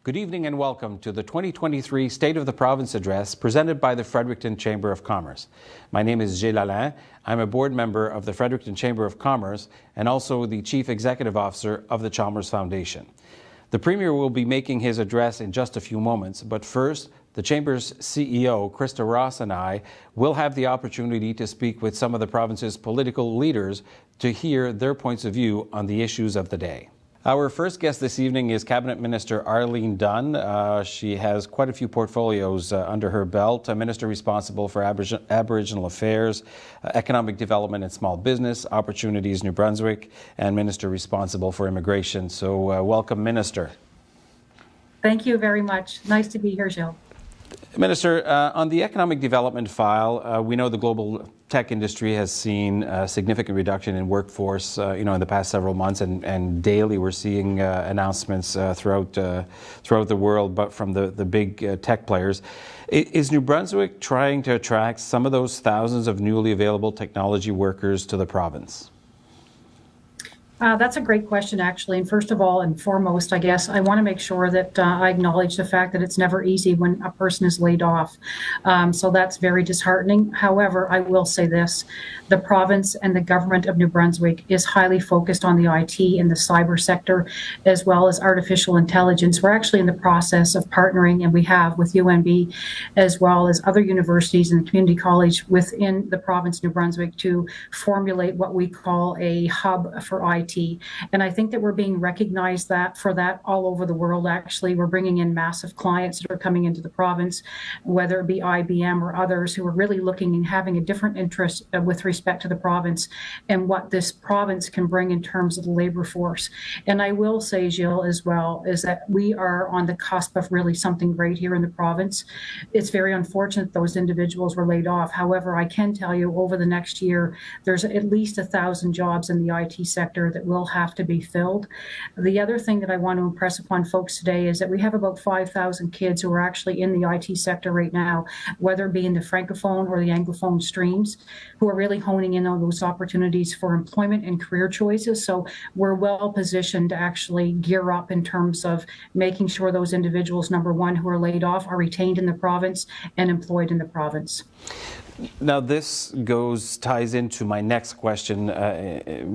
Good evening and welcome to the 2023 State of the Province Address presented by the Fredericton Chamber of Commerce. My name is Gilles Alain. I'm a board member of the Fredericton Chamber of Commerce and also the Chief Executive Officer of the Chalmers Foundation. The Premier will be making his address in just a few moments, but first, the Chamber's CEO, Krista Ross, and I will have the opportunity to speak with some of the province's political leaders to hear their points of view on the issues of the day. Our first guest this evening is Cabinet Minister Arlene Dunn. She has quite a few portfolios under her belt. A minister responsible for Aboriginal Affairs, Economic Development and Small Business, Opportunities New Brunswick, and Minister responsible for Immigration. So welcome, Minister. Thank you very much. Nice to be here, Gilles. Minister, on the economic development file, we know the global tech industry has seen a significant reduction in workforce, in the past several months, and daily we're seeing announcements throughout the world, but from the big tech players. Is New Brunswick trying to attract some of those thousands of newly available technology workers to the province? That's a great question, actually. And first of all and foremost, I guess, I want to make sure that I acknowledge the fact that it's never easy when a person is laid off. So that's very disheartening. However, I will say this. The province and the government of New Brunswick is highly focused on the IT and the cyber sector, as well as artificial intelligence. We're actually in the process of partnering, and we have with UNB, as well as other universities and the community college within the province of New Brunswick to formulate what we call a hub for IT. And I think that we're being recognized for that all over the world. Actually, we're bringing in massive clients that are coming into the province, whether it be IBM or others who are really looking and having a different interest with respect to the province and what this province can bring in terms of the labor force. And I will say, Gilles, as well, is that we are on the cusp of really something great here in the province. It's very unfortunate those individuals were laid off. However, I can tell you over the next year, there's at least 1,000 jobs in the IT sector that will have to be filled. The other thing that I want to impress upon folks today is that we have about 5,000 kids who are actually in the IT sector right now, whether it be in the Francophone or the Anglophone streams, who are really honing in on those opportunities for employment and career choices. So we're well positioned to actually gear up in terms of making sure those individuals, number one, who are laid off are retained in the province and employed in the province. Now, this ties into my next question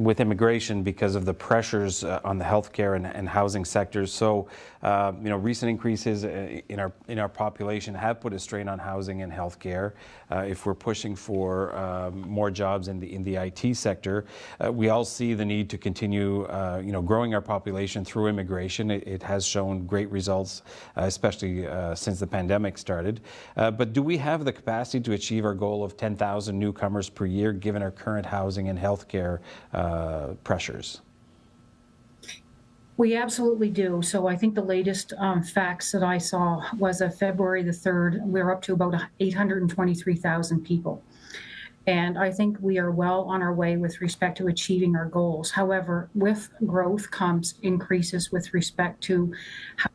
with immigration because of the pressures on the healthcare and housing sectors. So, recent increases in our population have put a strain on housing and healthcare. If we're pushing for more jobs in the IT sector, we all see the need to continue, growing our population through immigration. It has shown great results, especially since the pandemic started. But do we have the capacity to achieve our goal of 10,000 newcomers per year, given our current housing and healthcare pressures? We absolutely do. So I think the latest facts that I saw was of February the 3rd, we're up to about 823,000 people. And I think we are well on our way with respect to achieving our goals. However, with growth comes increases with respect to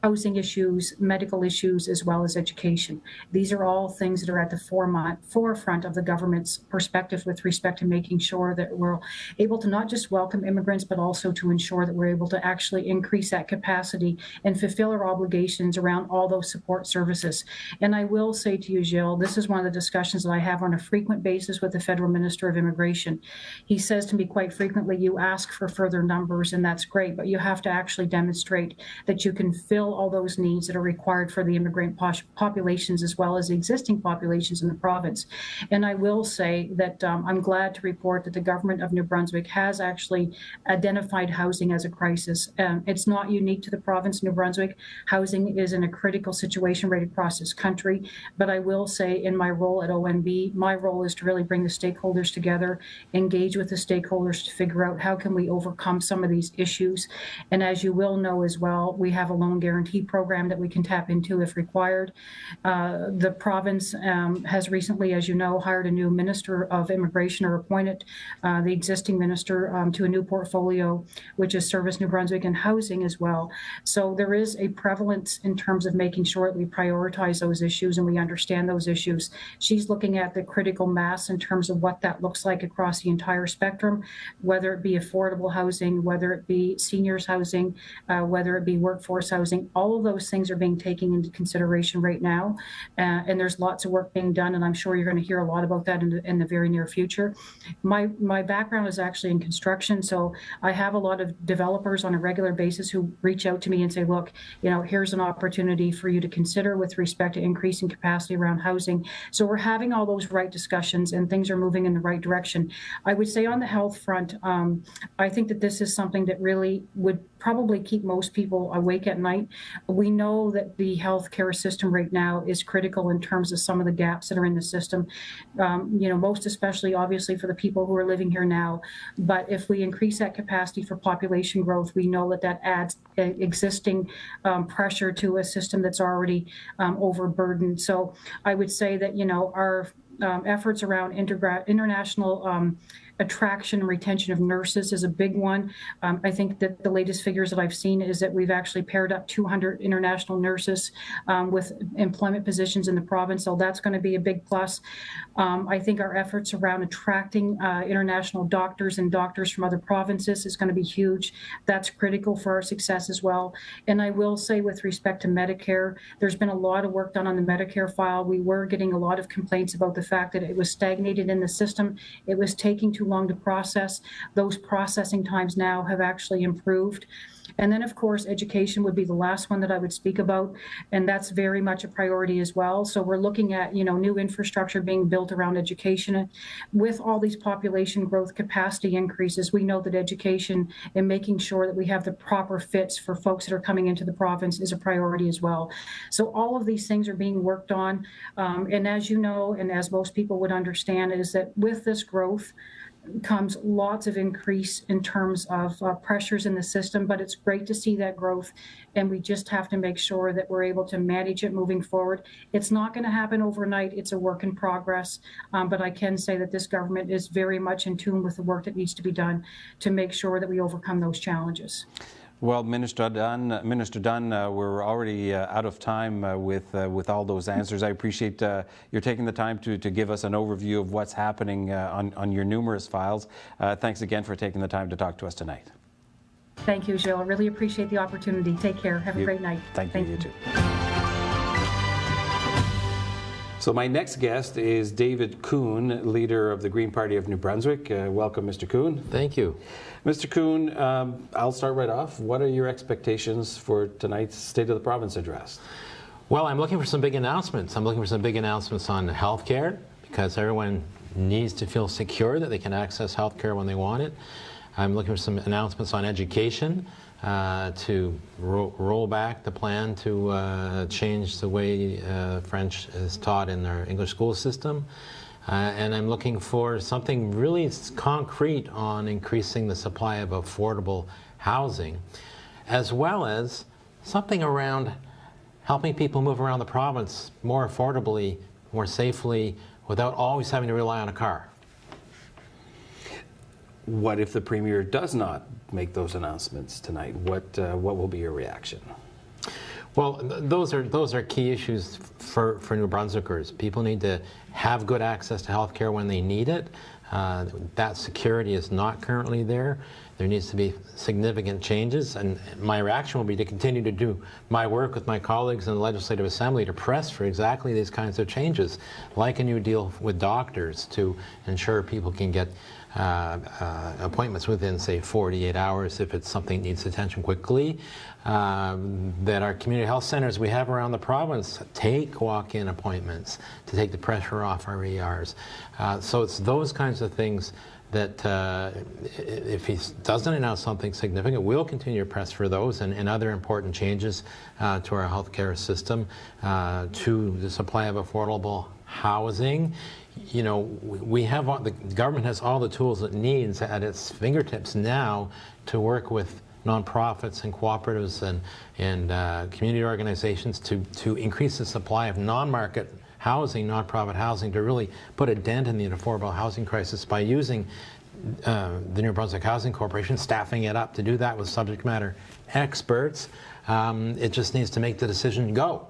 housing issues, medical issues, as well as education. These are all things that are at the forefront of the government's perspective with respect to making sure that we're able to not just welcome immigrants, but also to ensure that we're able to actually increase that capacity and fulfill our obligations around all those support services. And I will say to you, Gilles, this is one of the discussions that I have on a frequent basis with the Federal Minister of Immigration. He says to me quite frequently, you ask for further numbers, and that's great, but you have to actually demonstrate that you can fill all those needs that are required for the immigrant populations as well as the existing populations in the province. And I will say that I'm glad to report that the government of New Brunswick has actually identified housing as a crisis. It's not unique to the province of New Brunswick. Housing is in a critical situation right across this country. But I will say in my role at ONB, my role is to really bring the stakeholders together, engage with the stakeholders to figure out how can we overcome some of these issues. And as you will know as well, we have a loan guarantee program that we can tap into if required. The province has recently, as you know, hired a new Minister of Immigration, or appointed the existing minister to a new portfolio, which is Service New Brunswick and Housing as well. So there is a prevalence in terms of making sure that we prioritize those issues and we understand those issues. She's looking at the critical mass in terms terms of what that looks like across the entire spectrum, whether it be affordable housing, whether it be seniors housing, whether it be workforce housing. All of those things are being taken into consideration right now, and there's lots of work being done, and I'm sure you're going to hear a lot about that in the very near future. My background is actually in construction, so I have a lot of developers on a regular basis who reach out to me and say, look, here's an opportunity for you to consider with respect to increasing capacity around housing. So we're having all those right discussions, and things are moving in the right direction. I would say on the health front, I think that this is something that really would probably keep most people awake at night. We know that the healthcare system right now is critical in terms of some of the gaps that are in the system, most especially obviously for the people who are living here now. But if we increase that capacity for population growth, we know that adds existing pressure to a system that's already overburdened. So I would say that, our efforts around international attraction and retention of nurses is a big one. I think that the latest figures that I've seen is that we've actually paired up 200 international nurses with employment positions in the province, so that's going to be a big plus. I think our efforts around attracting international doctors and doctors from other provinces is going to be huge. That's critical for our success as well. And I will say, with respect to Medicare, there's been a lot of work done on the Medicare file. We were getting a lot of complaints about the fact that it was stagnated in the system. It was taking too long to process. Those processing times now have actually improved. And then, of course, education would be the last one that I would speak about, and that's very much a priority as well. So we're looking at, new infrastructure being built around education. With all these population growth capacity increases, we know that education and making sure that we have the proper fits for folks that are coming into the province is a priority as well. So all of these things are being worked on. And as you know, and as most people would understand, is that with this growth comes lots of increase in terms of pressures in the system, but it's great to see that growth, and we just have to make sure that we're able to manage it moving forward. It's not going to happen overnight. It's a work in progress, but I can say that this government is very much in tune with the work that needs to be done to make sure that we overcome those challenges. Well, Minister Dunn, we're already out of time with all those answers. I appreciate your taking the time to give us an overview of what's happening on your numerous files. Thanks again for taking the time to talk to us tonight. Thank you, Jill. I really appreciate the opportunity. Take care. Have a great night. Thank you, you too. So my next guest is David Coon, leader of the Green Party of New Brunswick. Welcome, Mr. Coon. Thank you. Mr. Coon, I'll start right off. What are your expectations for tonight's State of the Province address? Well, I'm looking for some big announcements. I'm looking for some big announcements on healthcare, because everyone needs to feel secure that they can access healthcare when they want it. I'm looking for some announcements on education, to roll back the plan to change the way French is taught in our English school system. And I'm looking for something really concrete on increasing the supply of affordable housing, as well as something around helping people move around the province more affordably, more safely, without always having to rely on a car. What if the Premier does not make those announcements tonight? What will be your reaction? Well, those are key issues for New Brunswickers. People need to have good access to health care when they need it. That security is not currently there. There needs to be significant changes, and my reaction will be to continue to do my work with my colleagues in the Legislative Assembly to press for exactly these kinds of changes, like a new deal with doctors to ensure people can get appointments within, say, 48 hours if it's something that needs attention quickly. That our community health centers we have around the province take walk-in appointments to take the pressure off our ERs. So it's those kinds of things that if he doesn't announce something significant, we'll continue to press for those and other important changes to our healthcare system, to the supply of affordable housing. You know, the government has all the tools it needs at its fingertips now to work with nonprofits and cooperatives and community organizations to increase the supply of non-market housing, nonprofit housing, to really put a dent in the affordable housing crisis by using the New Brunswick Housing Corporation, staffing it up to do that with subject matter experts. It just needs to make the decision go.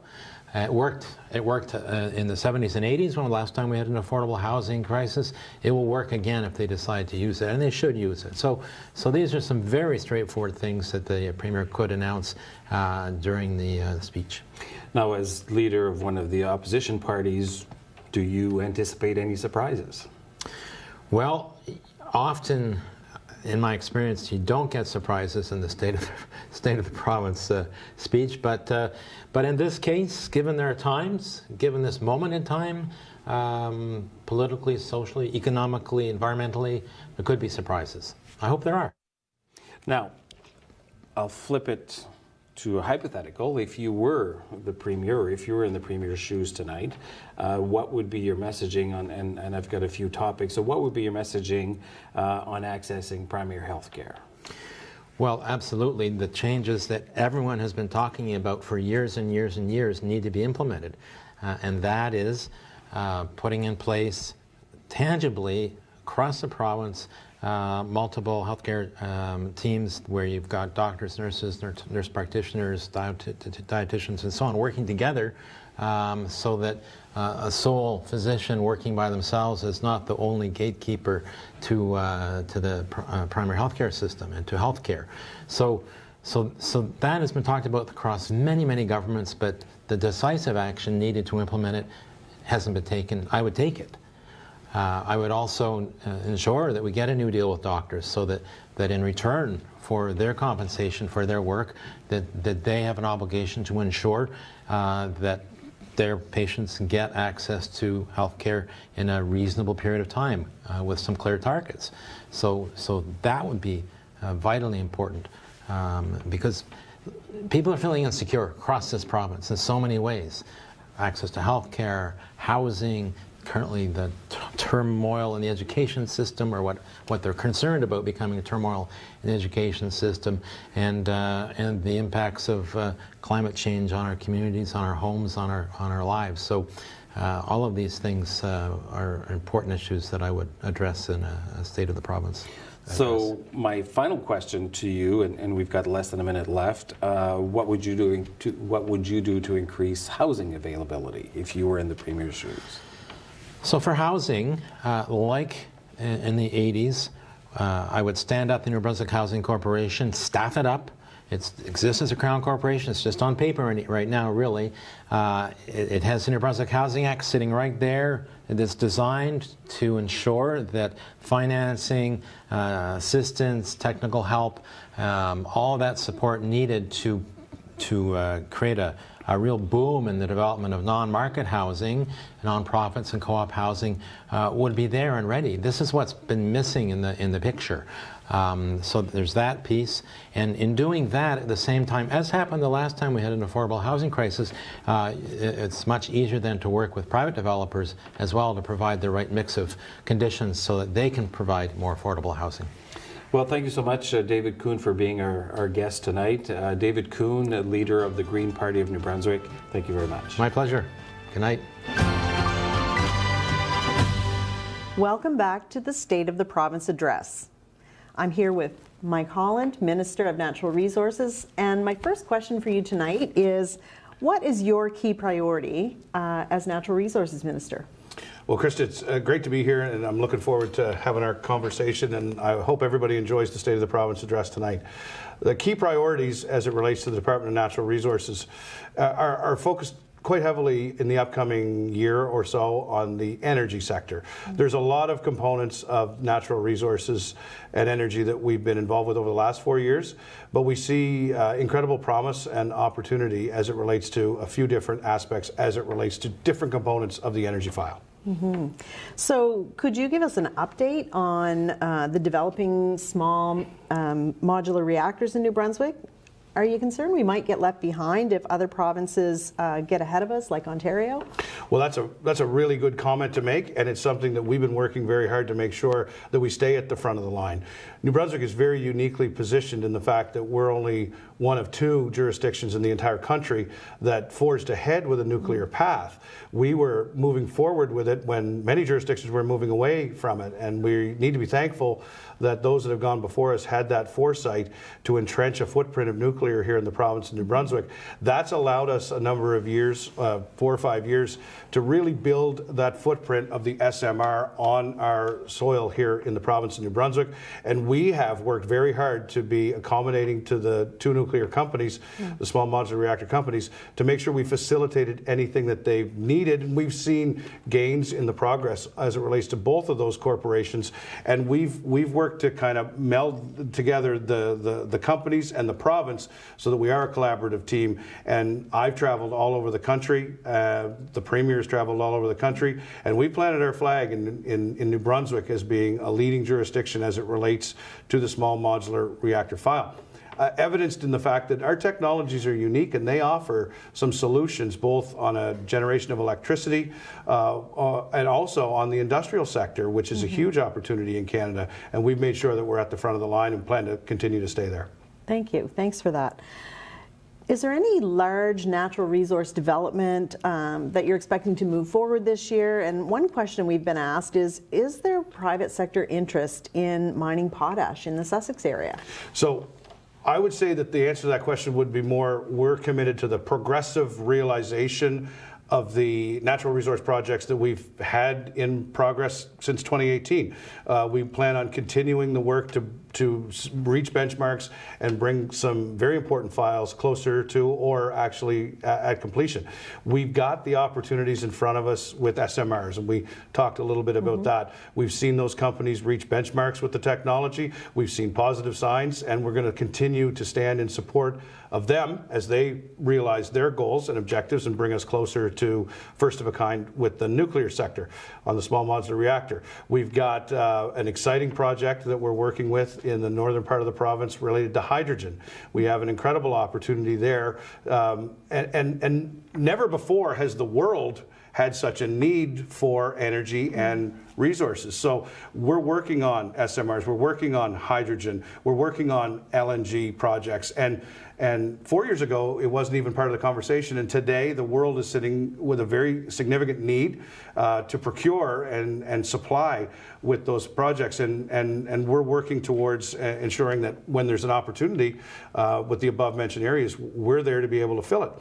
It worked in the 70s and 80s when the last time we had an affordable housing crisis. It will work again if they decide to use it, and they should use it. So these are some very straightforward things that the Premier could announce during the speech. Now, as leader of one of the opposition parties, do you anticipate any surprises? Well, often, in my experience, you don't get surprises in the State of the Province speech, but in this case, given their times, given this moment in time, politically, socially, economically, environmentally, there could be surprises. I hope there are. Now, I'll flip it to a hypothetical. If you were the Premier, or if you were in the Premier's shoes tonight, what would be your messaging on, and I've got a few topics, so what would be your messaging on accessing primary health care? Well, absolutely. The changes that everyone has been talking about for years and years and years need to be implemented. And that is putting in place tangibly across the province multiple healthcare teams where you've got doctors, nurses, nurse practitioners, dietitians, and so on working together so that a sole physician working by themselves is not the only gatekeeper to the primary healthcare system and to healthcare. So that has been talked about across many, many governments, but the decisive action needed to implement it hasn't been taken. I would take it. I would also ensure that we get a new deal with doctors so that in return for their compensation for their work, that they have an obligation to ensure that their patients get access to health care in a reasonable period of time with some clear targets. So that would be vitally important because people are feeling insecure across this province in so many ways. Access to health care, housing, currently the turmoil in the education system, or what they're concerned about becoming a turmoil in the education system, and the impacts of climate change on our communities, on our homes, on our lives. So all of these things are important issues that I would address in a State of the Province. So my final question to you, and we've got less than a minute left, what would you do to increase housing availability if you were in the Premier's shoes? So for housing, like in the 80s, I would stand up the New Brunswick Housing Corporation, staff it up. It exists as a Crown Corporation. It's just on paper right now, really. It has the New Brunswick Housing Act sitting right there. It is designed to ensure that financing, assistance, technical help, all that support needed to create a real boom in the development of non-market housing, nonprofits and co-op housing would be there and ready. This is what's been missing in the picture. So there's that piece, and in doing that at the same time, as happened the last time we had an affordable housing crisis, it's much easier then to work with private developers as well to provide the right mix of conditions so that they can provide more affordable housing. Well, thank you so much, David Coon, for being our guest tonight. David Coon, leader of the Green Party of New Brunswick, thank you very much. My pleasure. Good night. Welcome back to the State of the Province Address. I'm here with Mike Holland, Minister of Natural Resources, and my first question for you tonight is, what is your key priority as Natural Resources Minister? Well, Krista, it's great to be here, and I'm looking forward to having our conversation, and I hope everybody enjoys the State of the Province address tonight. The key priorities as it relates to the Department of Natural Resources are focused quite heavily in the upcoming year or so on the energy sector. There's a lot of components of natural resources and energy that we've been involved with over the last 4 years, but we see incredible promise and opportunity as it relates to a few different aspects, as it relates to different components of the energy file. Mm-hmm. So could you give us an update on the developing small modular reactors in New Brunswick? Are you concerned we might get left behind if other provinces get ahead of us, like Ontario? Well, that's a really good comment to make, and it's something that we've been working very hard to make sure that we stay at the front of the line. New Brunswick is very uniquely positioned in the fact that we're only one of 2 jurisdictions in the entire country that forged ahead with a nuclear path. We were moving forward with it when many jurisdictions were moving away from it, and we need to be thankful that those that have gone before us had that foresight to entrench a footprint of nuclear nuclear here in the province of New Brunswick. That's allowed us a number of years, 4 or 5 years, to really build that footprint of the SMR on our soil here in the province of New Brunswick. And we have worked very hard to be accommodating to the 2 nuclear companies, the small modular reactor companies, to make sure we facilitated anything that they've needed. And we've seen gains in the progress as it relates to both of those corporations. And we've worked to kind of meld together the companies and the province so that we are a collaborative team. And I've traveled all over the country. The Premier's traveled all over the country. And we planted our flag in New Brunswick as being a leading jurisdiction as it relates to the small modular reactor file. Evidenced in the fact that our technologies are unique and they offer some solutions both on a generation of electricity and also on the industrial sector, which is a huge opportunity in Canada. And we've made sure that we're at the front of the line and plan to continue to stay there. Thank you. Thanks for that. Is there any large natural resource development that you're expecting to move forward this year? And one question we've been asked is there private sector interest in mining potash in the Sussex area? So I would say that the answer to that question would be more, we're committed to the progressive realization of the natural resource projects that we've had in progress since 2018. We plan on continuing the work to reach benchmarks and bring some very important files closer to or actually at completion. We've got the opportunities in front of us with SMRs, and we talked a little bit about that. We've seen those companies reach benchmarks with the technology. We've seen positive signs, and we're going to continue to stand in support of them as they realize their goals and objectives and bring us closer to first of a kind with the nuclear sector on the small modular reactor. We've got an exciting project that we're working with in the northern part of the province related to hydrogen. We have an incredible opportunity there, and never before has the world had such a need for energy and resources. So we're working on SMRs, we're working on hydrogen, we're working on LNG projects, and 4 years ago it wasn't even part of the conversation, and today the world is sitting with a very significant need to procure and supply with those projects, and we're working towards ensuring that when there's an opportunity with the above mentioned areas, we're there to be able to fill it.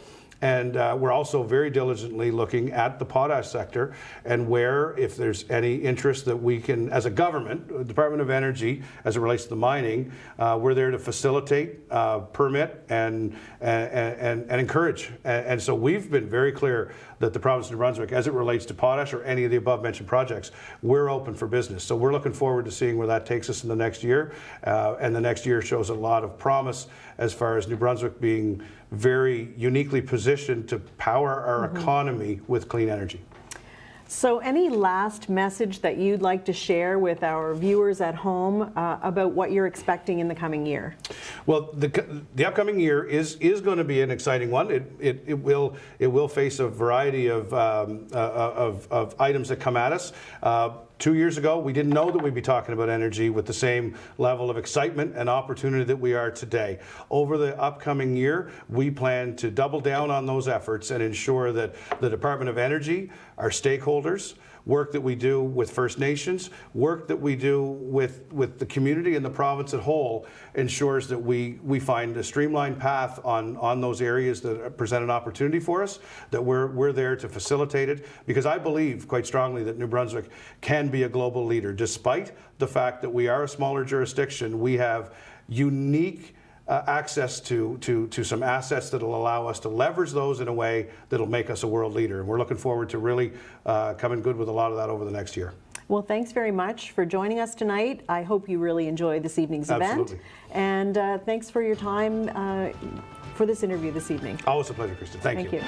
And we're also very diligently looking at the potash sector and where, if there's any interest that we can, as a government, Department of Energy, as it relates to the mining, we're there to facilitate, permit, and encourage. And so we've been very clear that the province of New Brunswick, as it relates to potash or any of the above mentioned projects, we're open for business. So we're looking forward to seeing where that takes us in the next year. And the next year shows a lot of promise as far as New Brunswick being very uniquely positioned to power our economy with clean energy. So any last message that you'd like to share with our viewers at home about what you're expecting in the coming year? Well, the upcoming year is going to be an exciting one. It will face a variety of items that come at us. 2 years ago, we didn't know that we'd be talking about energy with the same level of excitement and opportunity that we are today. Over the upcoming year, we plan to double down on those efforts and ensure that the Department of Energy, our stakeholders, work that we do with First Nations, work that we do with the community and the province at whole ensures that we find a streamlined path on those areas that present an opportunity for us, that we're there to facilitate it, because I believe quite strongly that New Brunswick can be a global leader. Despite the fact that we are a smaller jurisdiction, we have unique access to some assets that will allow us to leverage those in a way that will make us a world leader. And we're looking forward to really coming good with a lot of that over the next year. Well, thanks very much for joining us tonight. I hope you really enjoyed this evening's Absolutely. event. And thanks for your time for this interview this evening. Always a pleasure, Kristen. Thank you.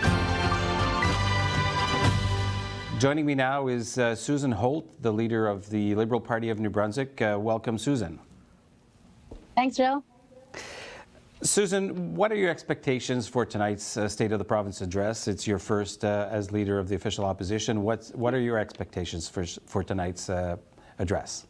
Joining me now is Susan Holt, the leader of the Liberal Party of New Brunswick. Welcome, Susan. Thanks, Jill. Susan, what are your expectations for tonight's State of the Province address? It's your first as leader of the official opposition. What are your expectations for tonight's address?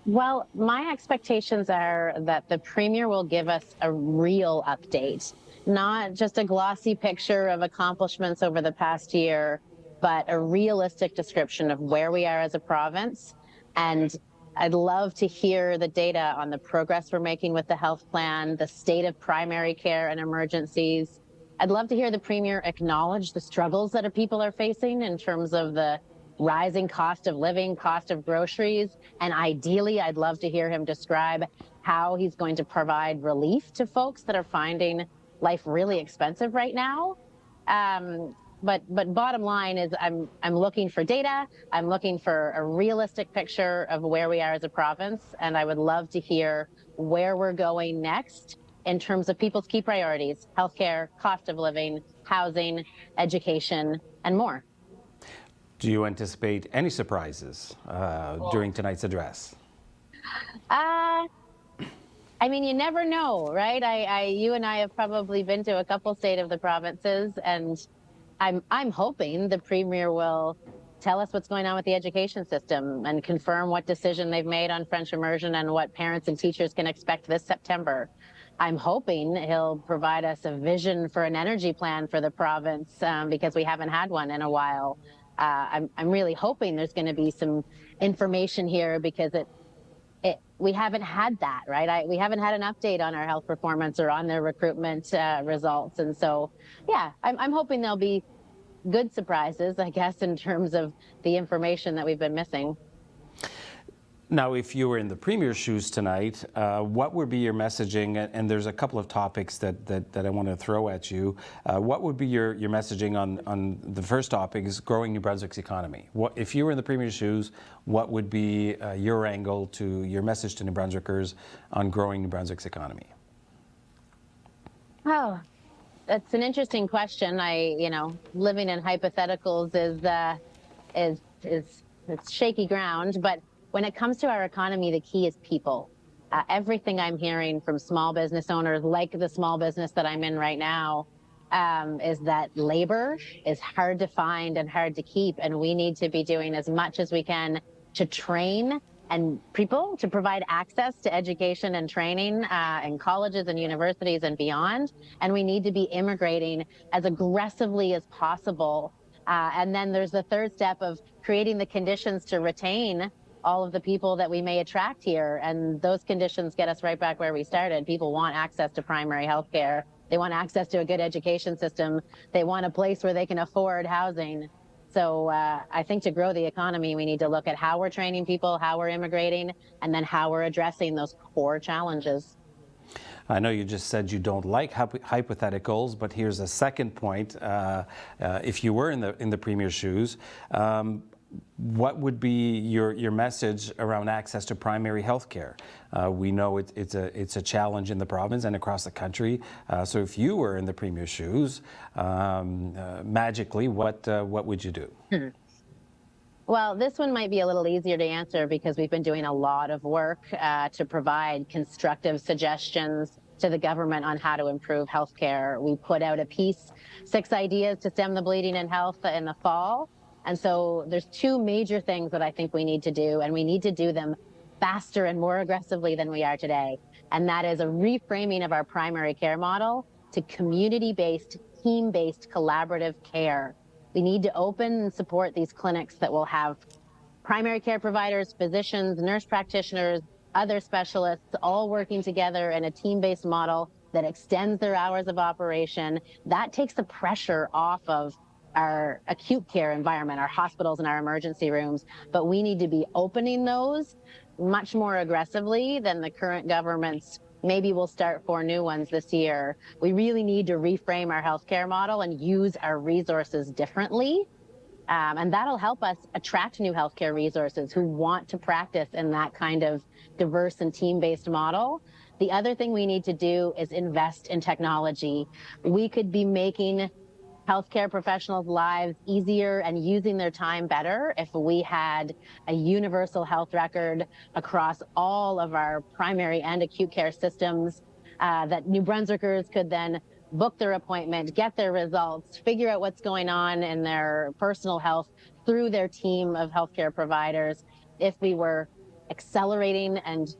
Well, my expectations are that the Premier will give us a real update, not just a glossy picture of accomplishments over the past year, but a realistic description of where we are as a province and I'd love to hear the data on the progress we're making with the health plan, the state of primary care and emergencies. I'd love to hear the Premier acknowledge the struggles that people are facing in terms of the rising cost of living, cost of groceries, and ideally, I'd love to hear him describe how he's going to provide relief to folks that are finding life really expensive right now. But bottom line is I'm looking for data. I'm looking for a realistic picture of where we are as a province, and I would love to hear where we're going next in terms of people's key priorities: healthcare, cost of living, housing, education, and more. Do you anticipate any surprises during tonight's address? I mean, you never know, right? You and I have probably been to a couple State of the Provinces, and I'm hoping the Premier will tell us what's going on with the education system and confirm what decision they've made on French immersion and what parents and teachers can expect this September. I'm hoping he'll provide us a vision for an energy plan for the province because we haven't had one in a while. I'm really hoping there's going to be some information here because we haven't had that, right? We haven't had an update on our health performance or on their recruitment results. And so, yeah, I'm hoping there'll be good surprises, I guess, in terms of the information that we've been missing. Now, if you were in the Premier's shoes tonight, what would be your messaging? And there's a couple of topics that I want to throw at you. What would be your messaging on the first topic is growing New Brunswick's economy? If you were in the Premier's shoes, what would be your angle to your message to New Brunswickers on growing New Brunswick's economy? Oh, that's an interesting question. Living in hypotheticals is it's shaky ground, but when it comes to our economy, the key is people. Everything I'm hearing from small business owners, like the small business that I'm in right now, is that labor is hard to find and hard to keep, and we need to be doing as much as we can to train and people to provide access to education and training in colleges and universities and beyond. And we need to be immigrating as aggressively as possible. And then there's the third step of creating the conditions to retain all of the people that we may attract here. And those conditions get us right back where we started. People want access to primary health care. They want access to a good education system. They want a place where they can afford housing. So I think to grow the economy, we need to look at how we're training people, how we're immigrating, and then how we're addressing those core challenges. I know you just said you don't like hypotheticals, but here's a second point. If you were in the Premier's shoes, what would be your message around access to primary health care? We know it's a challenge in the province and across the country. So if you were in the Premier's shoes, magically, what would you do? Well, this one might be a little easier to answer because we've been doing a lot of work to provide constructive suggestions to the government on how to improve healthcare. We put out a piece, 6 ideas to stem the bleeding in health in the fall. And so there's 2 major things that I think we need to do, and we need to do them faster and more aggressively than we are today. And that is a reframing of our primary care model to community-based, team-based, collaborative care. We need to open and support these clinics that will have primary care providers, physicians, nurse practitioners, other specialists, all working together in a team-based model that extends their hours of operation. That takes the pressure off of our acute care environment, our hospitals and our emergency rooms, but we need to be opening those much more aggressively than the current government's. Maybe we'll start 4 new ones this year. We really need to reframe our healthcare model and use our resources differently. And that'll help us attract new healthcare resources who want to practice in that kind of diverse and team-based model. The other thing we need to do is invest in technology. We could be making healthcare professionals' lives easier and using their time better if we had a universal health record across all of our primary and acute care systems that New Brunswickers could then book their appointment, get their results, figure out what's going on in their personal health through their team of healthcare providers. If we were accelerating and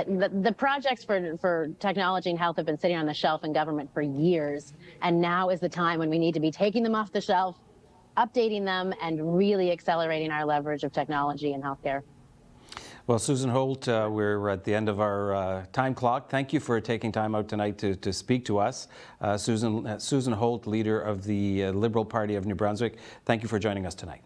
the projects for technology and health have been sitting on the shelf in government for years, and now is the time when we need to be taking them off the shelf, updating them, and really accelerating our leverage of technology in healthcare. Well, Susan Holt, we're at the end of our time clock. Thank you for taking time out tonight to speak to us. Susan Holt, leader of the Liberal Party of New Brunswick, thank you for joining us tonight.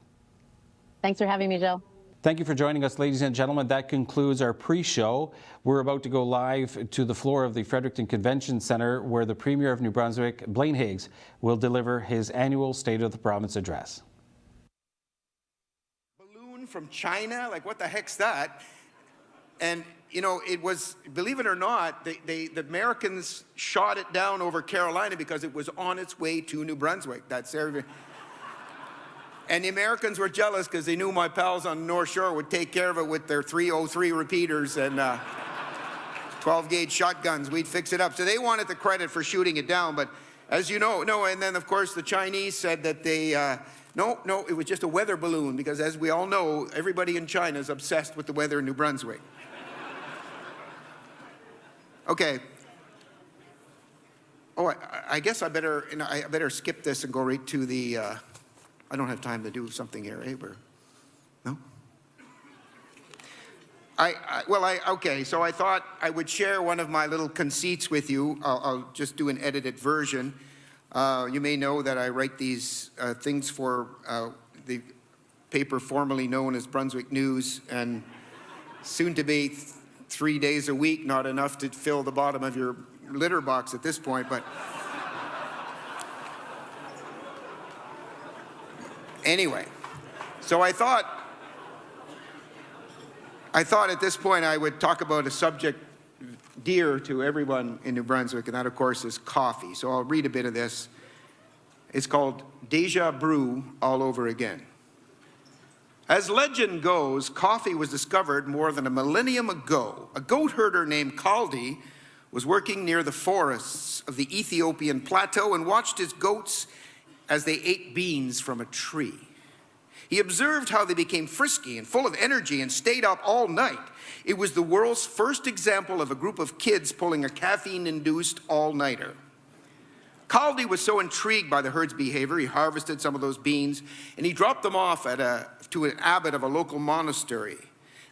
Thanks for having me, Jill. Thank you for joining us, ladies and gentlemen. That concludes our pre-show. We're about to go live to the floor of the Fredericton Convention Centre, where the Premier of New Brunswick, Blaine Higgs, will deliver his annual State of the Province address. Balloon from China? Like, what the heck's that? And, you know, it was, believe it or not, the Americans shot it down over Carolina because it was on its way to New Brunswick. That's everything. And the Americans were jealous because they knew my pals on the North Shore would take care of it with their 303 repeaters and 12-gauge shotguns. We'd fix it up. So they wanted the credit for shooting it down. But as you know, no, and then, of course, the Chinese said that they, no, it was just a weather balloon because, as we all know, everybody in China is obsessed with the weather in New Brunswick. Okay. Oh, I guess I better skip this and go right to the... I don't have time to do something here, eh? No? Okay, so I thought I would share one of my little conceits with you. I'll just do an edited version. You may know that I write these things for the paper formerly known as Brunswick News, and soon to be 3 days a week, not enough to fill the bottom of your litter box at this point, but... Anyway, so I thought at this point I would talk about a subject dear to everyone in New Brunswick, and that, of course, is coffee. So I'll read a bit of this. It's called Deja Brew All Over Again. As legend goes, coffee was discovered more than a millennium ago. A goat herder named Kaldi was working near the forests of the Ethiopian plateau and watched his goats as they ate beans from a tree. He observed how they became frisky and full of energy and stayed up all night. It was the world's first example of a group of kids pulling a caffeine-induced all-nighter. Kaldi was so intrigued by the herd's behavior, he harvested some of those beans and he dropped them off to an abbot of a local monastery.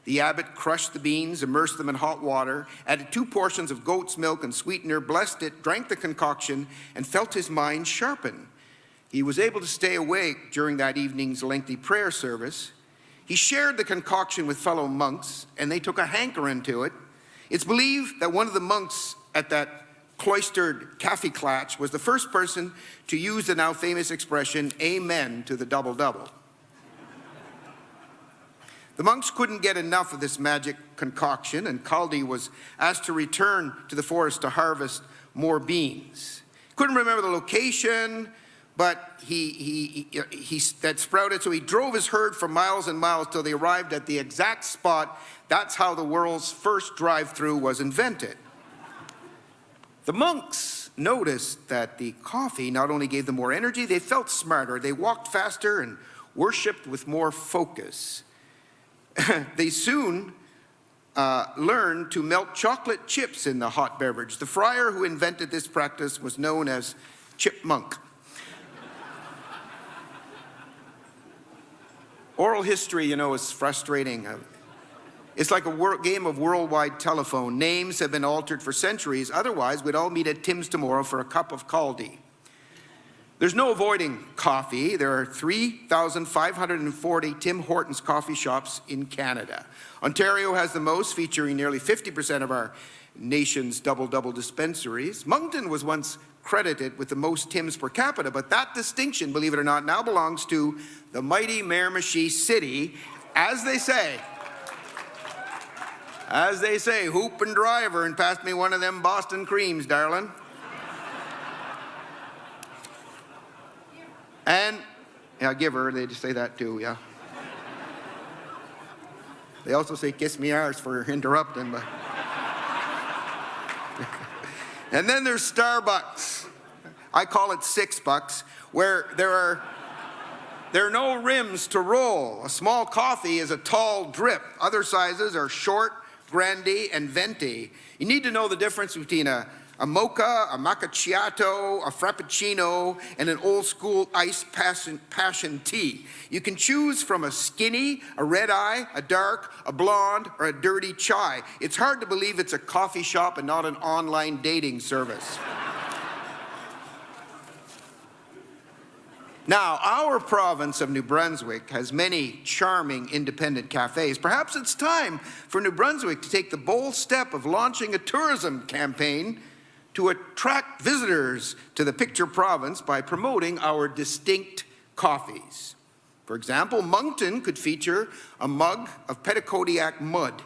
The abbot crushed the beans, immersed them in hot water, added 2 portions of goat's milk and sweetener, blessed it, drank the concoction, and felt his mind sharpen. He was able to stay awake during that evening's lengthy prayer service. He shared the concoction with fellow monks, and they took a hankering to it. It's believed that one of the monks at that cloistered kaffee-klatch was the first person to use the now famous expression, amen to the double-double. The monks couldn't get enough of this magic concoction, and Kaldi was asked to return to the forest to harvest more beans. Couldn't remember the location, but that sprouted, so he drove his herd for miles and miles till they arrived at the exact spot. That's how the world's first drive-through was invented. The monks noticed that the coffee not only gave them more energy, they felt smarter. They walked faster and worshipped with more focus. They soon learned to melt chocolate chips in the hot beverage. The friar who invented this practice was known as Chipmunk. Oral history, you know, is frustrating. It's like a game of worldwide telephone. Names have been altered for centuries. Otherwise, we'd all meet at Tim's tomorrow for a cup of Kaldi. There's no avoiding coffee. There are 3,540 Tim Hortons coffee shops in Canada. Ontario has the most, featuring nearly 50% of our nation's double-double dispensaries. Moncton was once credited with the most Tims per capita, but that distinction, believe it or not, now belongs to the mighty Miramichi City, as they say, hoop and driver, and pass me one of them Boston creams, darling. And, yeah, give her, they just say that too, yeah. They also say kiss me arse for interrupting, but. And then there's Starbucks. I call it $6, where there are no rims to roll. A small coffee is a tall drip. Other sizes are short, grande, and venti. You need to know the difference between a a mocha, a macchiato, a frappuccino, and an old school iced passion tea. You can choose from a skinny, a red eye, a dark, a blonde, or a dirty chai. It's hard to believe it's a coffee shop and not an online dating service. Now, our province of New Brunswick has many charming independent cafes. Perhaps it's time for New Brunswick to take the bold step of launching a tourism campaign to attract visitors to the picture province by promoting our distinct coffees. For example, Moncton could feature a mug of Petitcodiac mud.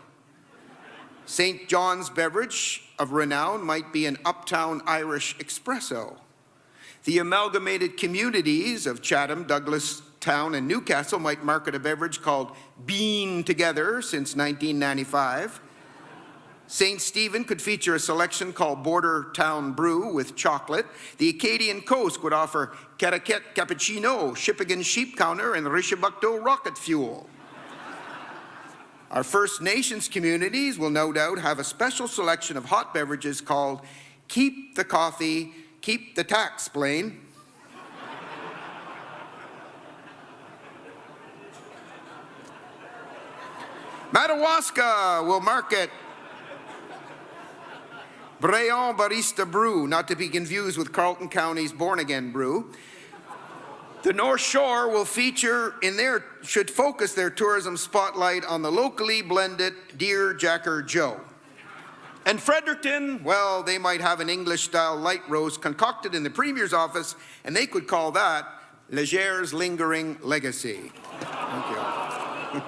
St. John's beverage of renown might be an uptown Irish espresso. The amalgamated communities of Chatham, Douglas Town, and Newcastle might market a beverage called Bean Together since 1995. St. Stephen could feature a selection called Border Town Brew with chocolate. The Acadian Coast would offer Caraquette Cappuccino, Shippigan Sheep Counter, and Rishabukto Rocket Fuel. Our First Nations communities will no doubt have a special selection of hot beverages called Keep the Coffee, Keep the Tax Plain. Madawaska will market Brayon Barista Brew, not to be confused with Carleton County's Born Again Brew. The North Shore will should focus their tourism spotlight on the locally blended Dear Jacker Joe. And Fredericton, well, they might have an English-style light roast concocted in the Premier's office, and they could call that Leger's Lingering Legacy. Thank you.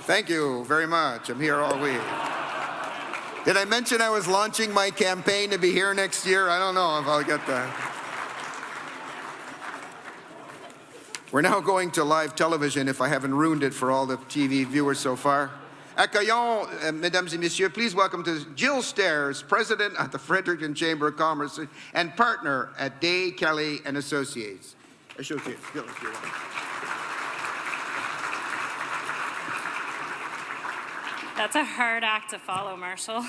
Thank you very much. I'm here all week. Did I mention I was launching my campaign to be here next year? I don't know if I'll get that. We're now going to live television, if I haven't ruined it for all the TV viewers so far. Accueillons, mesdames et messieurs, please welcome to Jill Stairs, President at the Fredericton Chamber of Commerce and partner at Day, Kelly and Associates. That's a hard act to follow, Marshall.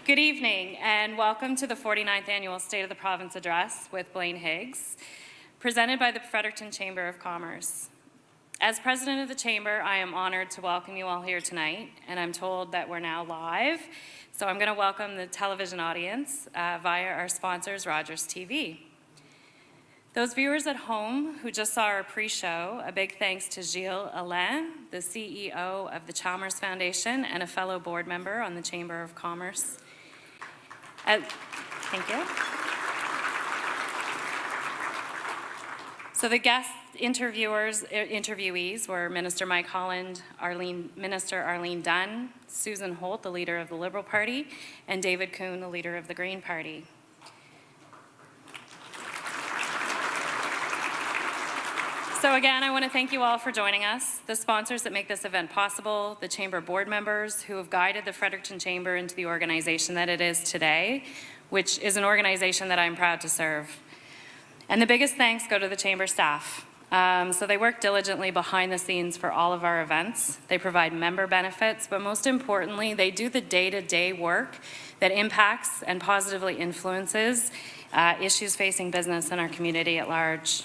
Good evening and welcome to the 49th Annual State of the Province Address with Blaine Higgs, presented by the Fredericton Chamber of Commerce. As President of the Chamber, I am honored to welcome you all here tonight, and I'm told that we're now live, so I'm going to welcome the television audience via our sponsors, Rogers TV. Those viewers at home who just saw our pre-show, a big thanks to Gilles Alain, the CEO of the Chalmers Foundation and a fellow board member on the Chamber of Commerce. Thank you. So the guest interviewees were Minister Mike Holland, Minister Arlene Dunn, Susan Holt, the leader of the Liberal Party, and David Coon, the leader of the Green Party. So again, I want to thank you all for joining us, the sponsors that make this event possible, the Chamber board members who have guided the Fredericton Chamber into the organization that it is today, which is an organization that I'm proud to serve. And the biggest thanks go to the Chamber staff. So they work diligently behind the scenes for all of our events. They provide member benefits, but most importantly, they do the day-to-day work that impacts and positively influences issues facing business in our community at large.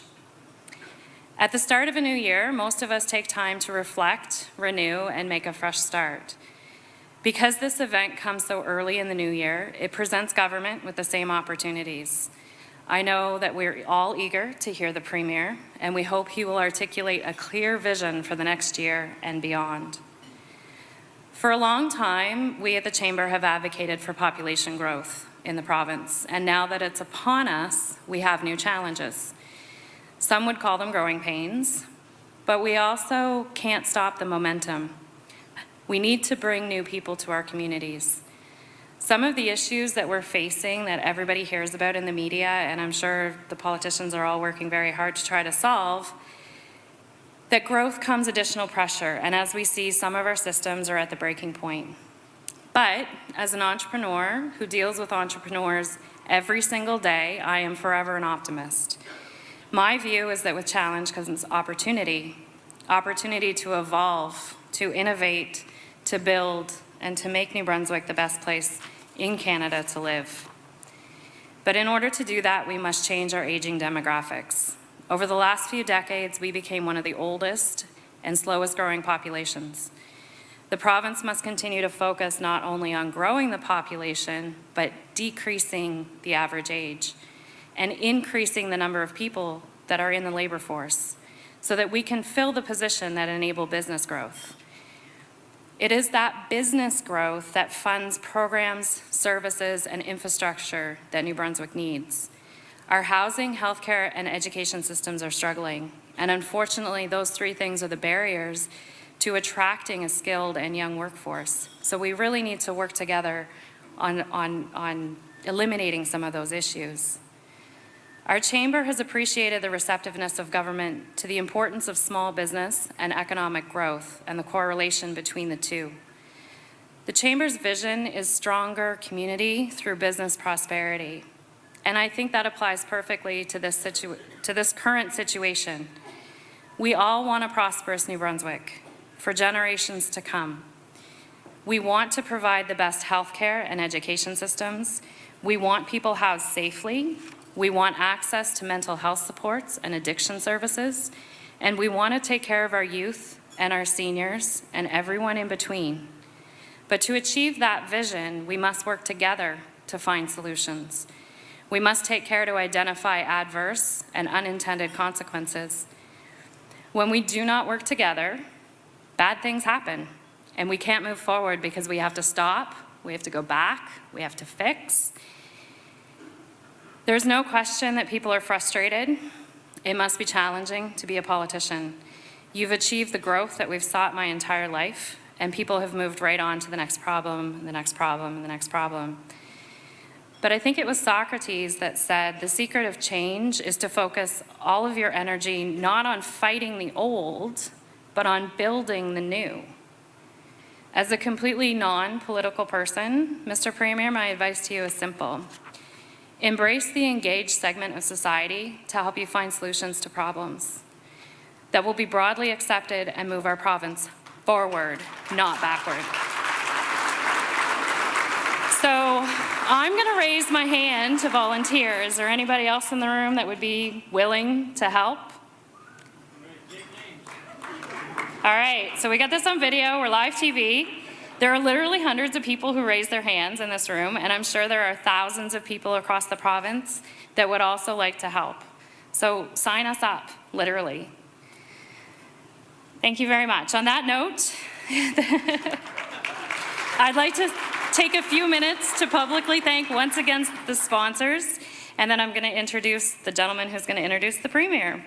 At the start of a new year, most of us take time to reflect, renew, and make a fresh start. Because this event comes so early in the new year, it presents government with the same opportunities. I know that we're all eager to hear the Premier, and we hope he will articulate a clear vision for the next year and beyond. For a long time, we at the Chamber have advocated for population growth in the province, and now that it's upon us, we have new challenges. Some would call them growing pains, but we also can't stop the momentum. We need to bring new people to our communities. Some of the issues that we're facing that everybody hears about in the media, and I'm sure the politicians are all working very hard to try to solve, that growth comes additional pressure, and as we see, some of our systems are at the breaking point. But as an entrepreneur who deals with entrepreneurs every single day, I am forever an optimist. My view is that with challenge comes opportunity to evolve, to innovate, to build, and to make New Brunswick the best place in Canada to live. But in order to do that, we must change our aging demographics. Over the last few decades, we became one of the oldest and slowest growing populations. The province must continue to focus not only on growing the population, but decreasing the average age and increasing the number of people that are in the labor force so that we can fill the position that enable business growth. It is that business growth that funds programs, services, and infrastructure that New Brunswick needs. Our housing, healthcare, and education systems are struggling, and unfortunately, those three things are the barriers to attracting a skilled and young workforce. So we really need to work together on eliminating some of those issues. Our chamber has appreciated the receptiveness of government to the importance of small business and economic growth and the correlation between the two. The chamber's vision is stronger community through business prosperity. And I think that applies perfectly to this current situation. We all want a prosperous New Brunswick for generations to come. We want to provide the best healthcare and education systems. We want people housed safely. We want access to mental health supports and addiction services. And we want to take care of our youth and our seniors and everyone in between. But to achieve that vision, we must work together to find solutions. We must take care to identify adverse and unintended consequences. When we do not work together, bad things happen, and we can't move forward because we have to stop, we have to go back, we have to fix. There's no question that people are frustrated. It must be challenging to be a politician. You've achieved the growth that we've sought my entire life, and people have moved right on to the next problem, the next problem, and the next problem. But I think it was Socrates that said, the secret of change is to focus all of your energy not on fighting the old, but on building the new. As a completely non-political person, Mr. Premier, my advice to you is simple. Embrace the engaged segment of society to help you find solutions to problems that will be broadly accepted and move our province forward, not backward. So I'm going to raise my hand to volunteer. Is there anybody else in the room that would be willing to help? All right, so we got this on video. We're live TV. There are literally hundreds of people who raise their hands in this room, and I'm sure there are thousands of people across the province that would also like to help. So sign us up, literally. Thank you very much. On that note, I'd like to take a few minutes to publicly thank once again the sponsors, and then I'm going to introduce the gentleman who's going to introduce the Premier.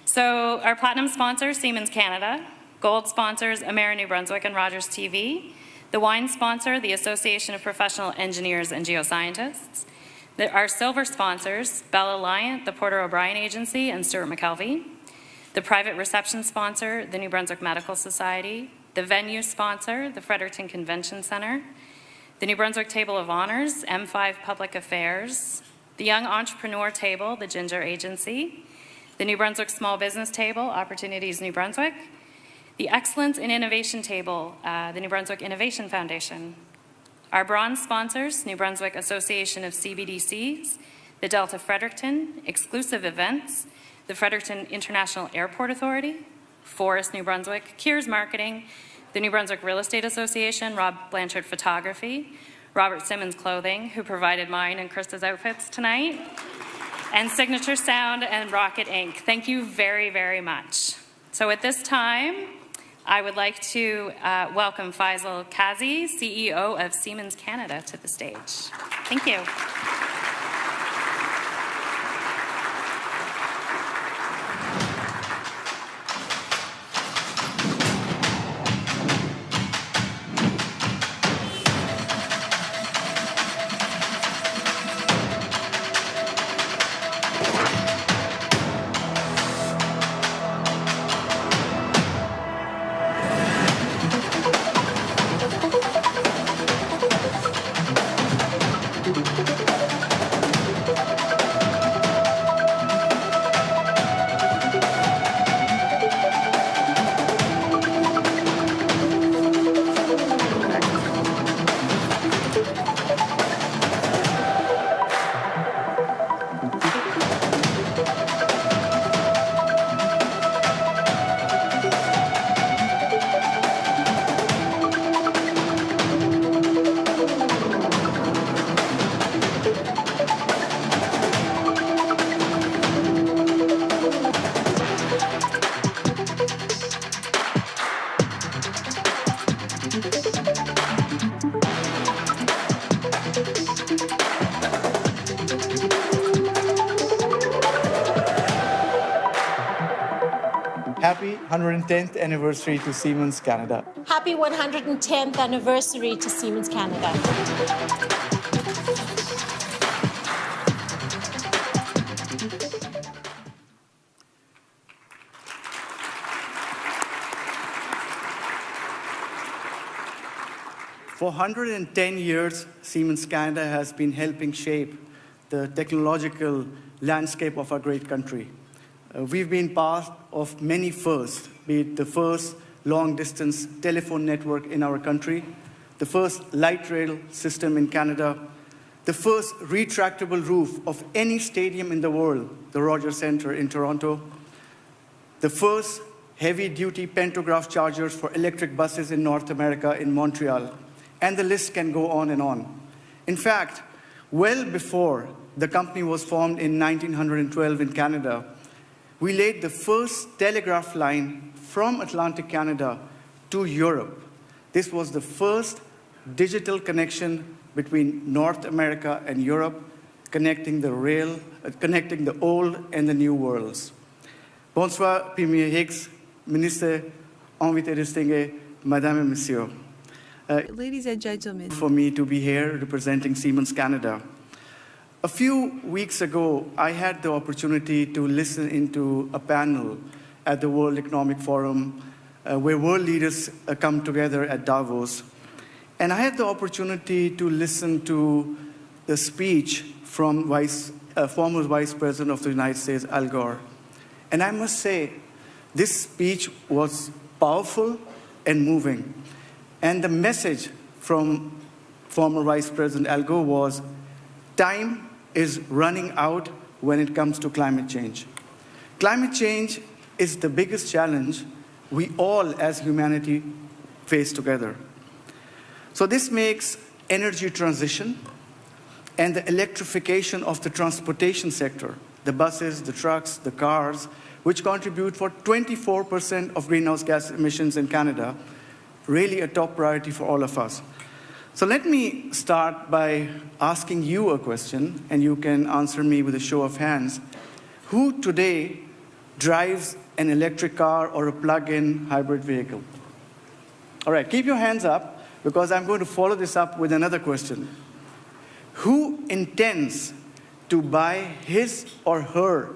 So our platinum sponsor, Siemens Canada. Gold sponsors, Emcee New Brunswick and Rogers TV. The wine sponsor, the Association of Professional Engineers and Geoscientists. Our silver sponsors, Bell Alliant, the Porter O'Brien Agency, and Stuart McKelvey. The private reception sponsor, the New Brunswick Medical Society. The venue sponsor, the Fredericton Convention Centre. The New Brunswick Table of Honours, M5 Public Affairs. The Young Entrepreneur Table, the Ginger Agency. The New Brunswick Small Business Table, Opportunities New Brunswick. The Excellence in Innovation Table, the New Brunswick Innovation Foundation. Our bronze sponsors, New Brunswick Association of CBDCs, the Delta Fredericton, Exclusive Events, the Fredericton International Airport Authority, Forest New Brunswick, Kiers Marketing, the New Brunswick Real Estate Association, Rob Blanchard Photography, Robert Simmons Clothing, who provided mine and Krista's outfits tonight, and Signature Sound and Rocket Inc. Thank you very, very much. So at this time, I would like to welcome Faisal Kazi, CEO of Siemens Canada, to the stage. Thank you. Happy 110th anniversary to Siemens Canada. Happy 110th anniversary to Siemens Canada. For 110 years, Siemens Canada has been helping shape the technological landscape of our great country. We've been part of many firsts, be it the first long-distance telephone network in our country, the first light rail system in Canada, the first retractable roof of any stadium in the world, the Rogers Centre in Toronto, the first heavy-duty pantograph chargers for electric buses in North America in Montreal, and the list can go on and on. In fact, well before the company was formed in 1912 in Canada, we laid the first telegraph line from Atlantic Canada to Europe. This was the first digital connection between North America and Europe, connecting the old and the new worlds. Bonsoir, Premier Hicks, Ministre, invité distingué, Madame et Messieurs. Ladies and gentlemen. For me to be here representing Siemens Canada. A few weeks ago, I had the opportunity to listen into a panel at the World Economic Forum where world leaders come together at Davos. And I had the opportunity to listen to the speech from former Vice President of the United States, Al Gore. And I must say, this speech was powerful and moving. And the message from former Vice President Al Gore was, time is running out when it comes to climate change. Climate change is the biggest challenge we all as humanity face together. So this makes energy transition and the electrification of the transportation sector, the buses, the trucks, the cars, which contribute for 24% of greenhouse gas emissions in Canada, really a top priority for all of us. So let me start by asking you a question, and you can answer me with a show of hands. Who today drives an electric car or a plug-in hybrid vehicle? All right, keep your hands up, because I'm going to follow this up with another question. Who intends to buy his or her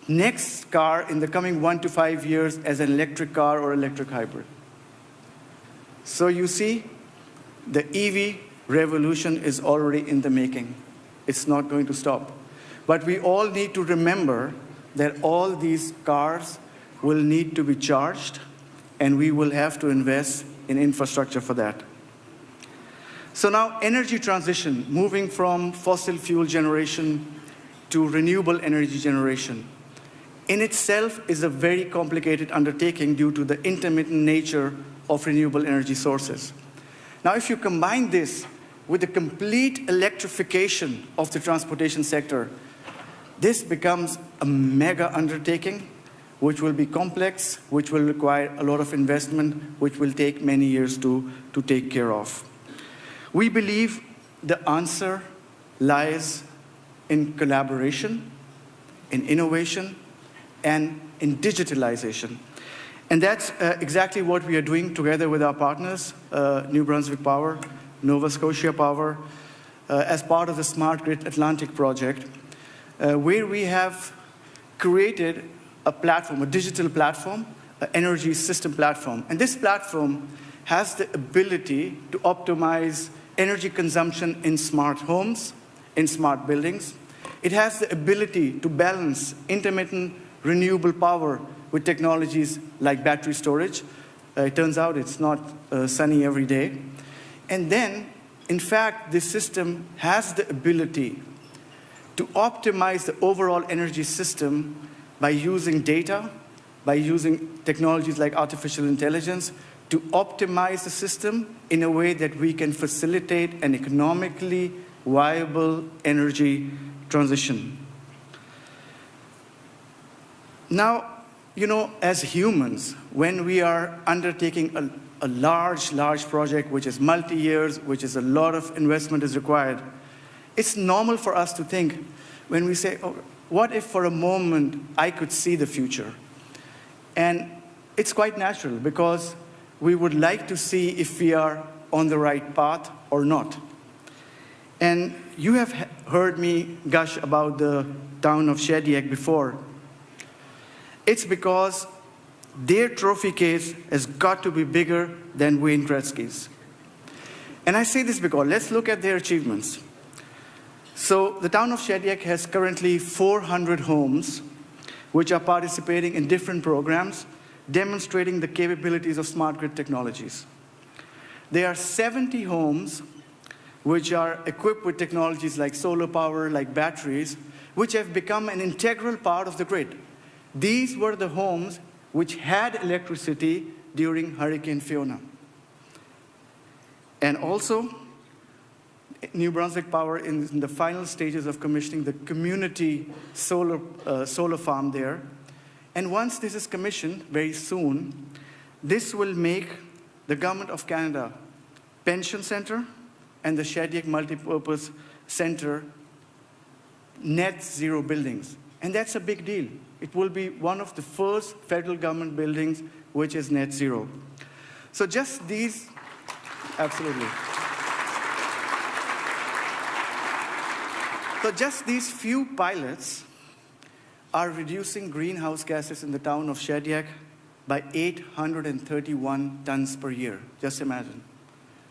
next car in the coming 1 to 5 years as an electric car or electric hybrid? So you see, the EV revolution is already in the making. It's not going to stop. But we all need to remember that all these cars will need to be charged, and we will have to invest in infrastructure for that. So now, energy transition, moving from fossil fuel generation to renewable energy generation, in itself is a very complicated undertaking due to the intermittent nature of renewable energy sources. Now, if you combine this with the complete electrification of the transportation sector, this becomes a mega undertaking, which will be complex, which will require a lot of investment, which will take many years to take care of. We believe the answer lies in collaboration, in innovation, and in digitalization. And that's exactly what we are doing together with our partners, New Brunswick Power, Nova Scotia Power, as part of the Smart Grid Atlantic project, where we have created a platform, a digital platform, an energy system platform. And this platform has the ability to optimize energy consumption in smart homes, in smart buildings. It has the ability to balance intermittent renewable power with technologies like battery storage. It turns out it's not sunny every day. And then, in fact, this system has the ability to optimize the overall energy system by using data, by using technologies like artificial intelligence, to optimize the system in a way that we can facilitate an economically viable energy transition. Now, you know, as humans, when we are undertaking a a large project which is multi-years, which is a lot of investment is required, it's normal for us to think when we say, oh, what if for a moment I could see the future? And it's quite natural because we would like to see if we are on the right path or not. And you have heard me gush about the town of Shediac before. It's because their trophy case has got to be bigger than Wayne Gretzky's. And I say this because let's look at their achievements. So the town of Shediac has currently 400 homes which are participating in different programs demonstrating the capabilities of smart grid technologies. There are 70 homes which are equipped with technologies like solar power, like batteries, which have become an integral part of the grid. These were the homes which had electricity during Hurricane Fiona. And also, New Brunswick Power is in the final stages of commissioning the community solar farm there. And once this is commissioned very soon, this will make the Government of Canada Pension Centre and the Shediac Multipurpose Centre net zero buildings. And that's a big deal. It will be one of the first federal government buildings which is net zero. So just these, absolutely. So just these few pilots are reducing greenhouse gases in the town of Shediac by 831 tons per year. Just imagine.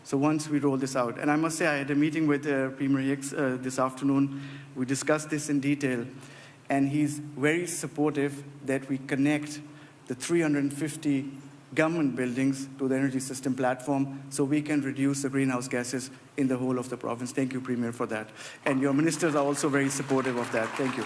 So once we roll this out, and I must say I had a meeting with Premier Hicks this afternoon. We discussed this in detail, and he's very supportive that we connect the 350 government buildings to the energy system platform so we can reduce the greenhouse gases in the whole of the province. Thank you, Premier, for that. And your ministers are also very supportive of that. Thank you.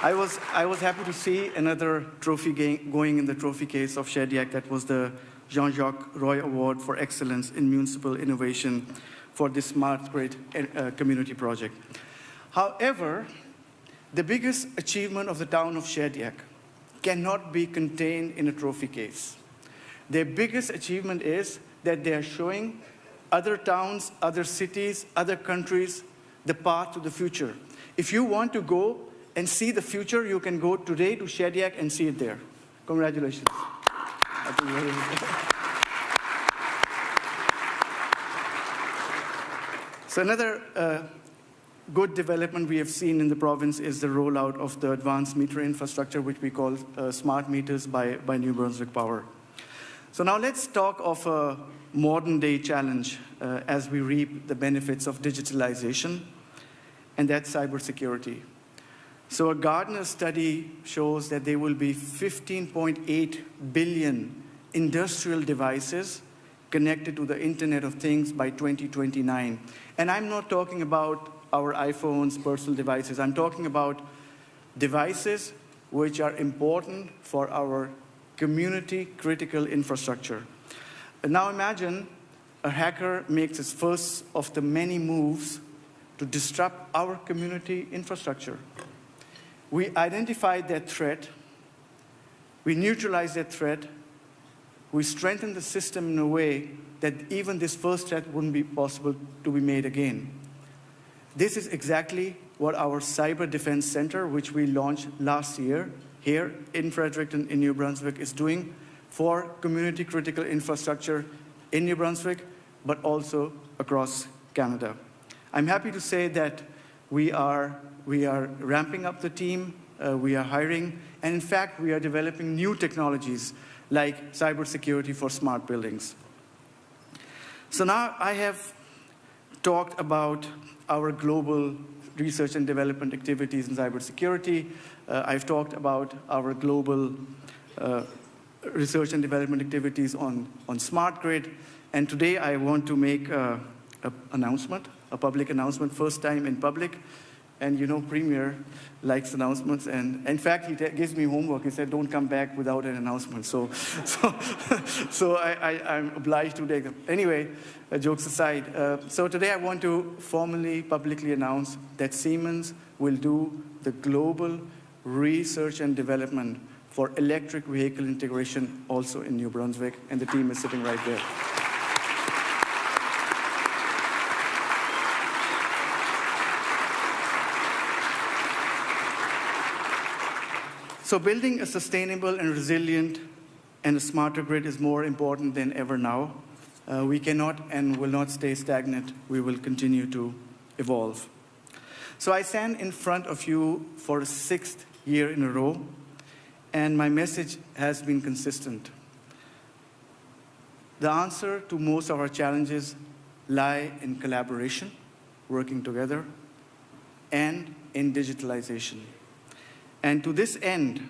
I was happy to see another trophy going in the trophy case of Shediac. That was the Jean-Jacques Roy Award for Excellence in Municipal Innovation for this Smart Grid community project. However, the biggest achievement of the town of Shediac cannot be contained in a trophy case. Their biggest achievement is that they are showing other towns, other cities, other countries the path to the future. If you want to go and see the future, you can go today to Shediac and see it there. Congratulations. So another good development we have seen in the province is the rollout of the advanced meter infrastructure, which we call smart meters by New Brunswick Power. So now let's talk of a modern day challenge as we reap the benefits of digitalization, and that's cybersecurity. So a Gartner study shows that there will be 15.8 billion industrial devices connected to the Internet of Things by 2029. And I'm not talking about our iPhones, personal devices. I'm talking about devices which are important for our community critical infrastructure. And now imagine a hacker makes his first of the many moves to disrupt our community infrastructure. We identified that threat, we neutralized that threat, we strengthened the system in a way that even this first threat wouldn't be possible to be made again. This is exactly what our Cyber Defense Center, which we launched last year here in Fredericton in New Brunswick, is doing for community critical infrastructure in New Brunswick, but also across Canada. I'm happy to say that we are ramping up the team, we are hiring, and in fact, we are developing new technologies like cybersecurity for smart buildings. So now I have talked about our global research and development activities in cybersecurity. I've talked about our global research and development activities on smart grid. And today I want to make a public announcement, first time in public. And you know, Premier likes announcements, and in fact, he gives me homework. He said, "Don't come back without an announcement." So I'm obliged to take them. Anyway, jokes aside, so today I want to formally, publicly announce that Siemens will do the global research and development for electric vehicle integration also in New Brunswick, and the team is sitting right there. So building a sustainable and resilient and a smarter grid is more important than ever now. We cannot and will not stay stagnant. We will continue to evolve. So I stand in front of you for the 6th year in a row, and my message has been consistent. The answer to most of our challenges lie in collaboration, working together, and in digitalization. And to this end,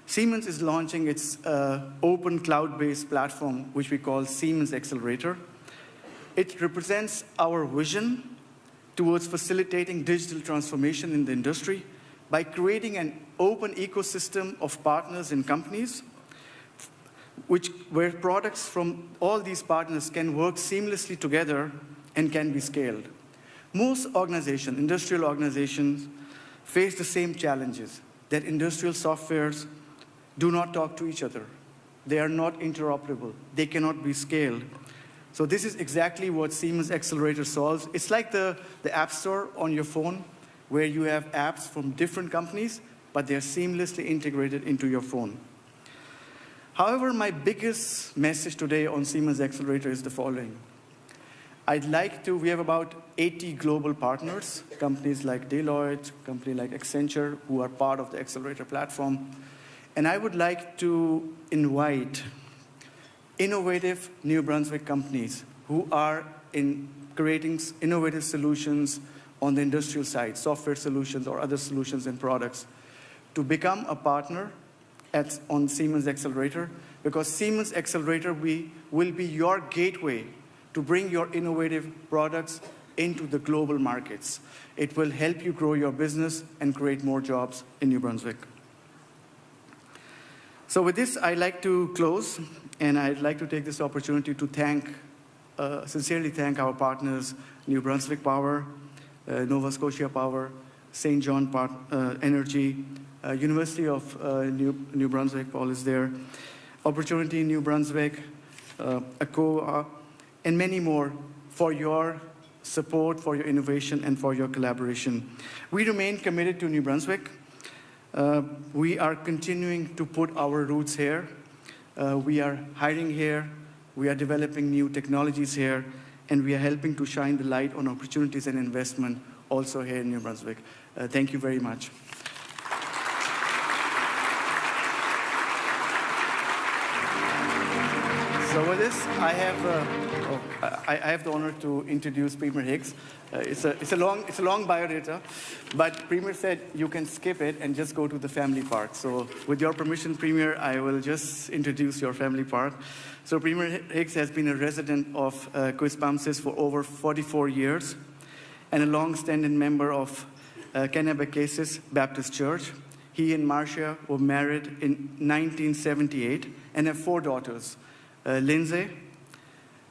Siemens is launching its open cloud-based platform, which we call Siemens Accelerator. It represents our vision towards facilitating digital transformation in the industry by creating an open ecosystem of partners and companies where products from all these partners can work seamlessly together and can be scaled. Most organizations, industrial organizations, face the same challenges, that industrial softwares do not talk to each other. They are not interoperable. They cannot be scaled. So this is exactly what Siemens Accelerator solves. It's like the App Store on your phone, where you have apps from different companies, but they're seamlessly integrated into your phone. However, my biggest message today on Siemens Accelerator is the following. We have about 80 global partners, companies like Deloitte, companies like Accenture, who are part of the Accelerator platform. And I would like to invite innovative New Brunswick companies who are creating innovative solutions on the industrial side, software solutions or other solutions and products, to become a partner on Siemens Accelerator, because Siemens Accelerator will be your gateway to bring your innovative products into the global markets. It will help you grow your business and create more jobs in New Brunswick. So with this, I'd like to close, and I'd like to take this opportunity to sincerely thank our partners, New Brunswick Power, Nova Scotia Power, St. John Energy, University of New Brunswick, Paul is there, Opportunity New Brunswick, ACOA, and many more for your support, for your innovation, and for your collaboration. We remain committed to New Brunswick. We are continuing to put our roots here. We are hiring here. We are developing new technologies here. And we are helping to shine the light on opportunities and investment also here in New Brunswick. Thank you very much. So with this, I have the honor to introduce Premier Higgs. It's a long biodata, but Premier said you can skip it and just go to the family part. So with your permission, Premier, I will just introduce your family part. So Premier Higgs has been a resident of Quispamsis for over 44 years and a long-standing member of Kennebecasis Baptist Church. He and Marcia were married in 1978 and have 4 daughters. Lindsay,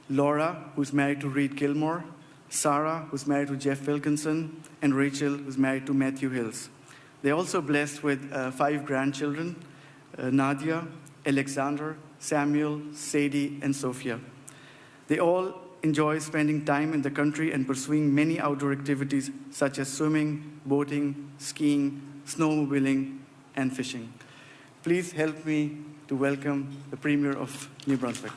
Laura, who's married to Reed Gilmore, Sarah, who's married to Jeff Wilkinson, and Rachel, who's married to Matthew Hills. They're also blessed with 5 grandchildren, Nadia, Alexander, Samuel, Sadie, and Sophia. They all enjoy spending time in the country and pursuing many outdoor activities such as swimming, boating, skiing, snowmobiling, and fishing. Please help me to welcome the Premier of New Brunswick.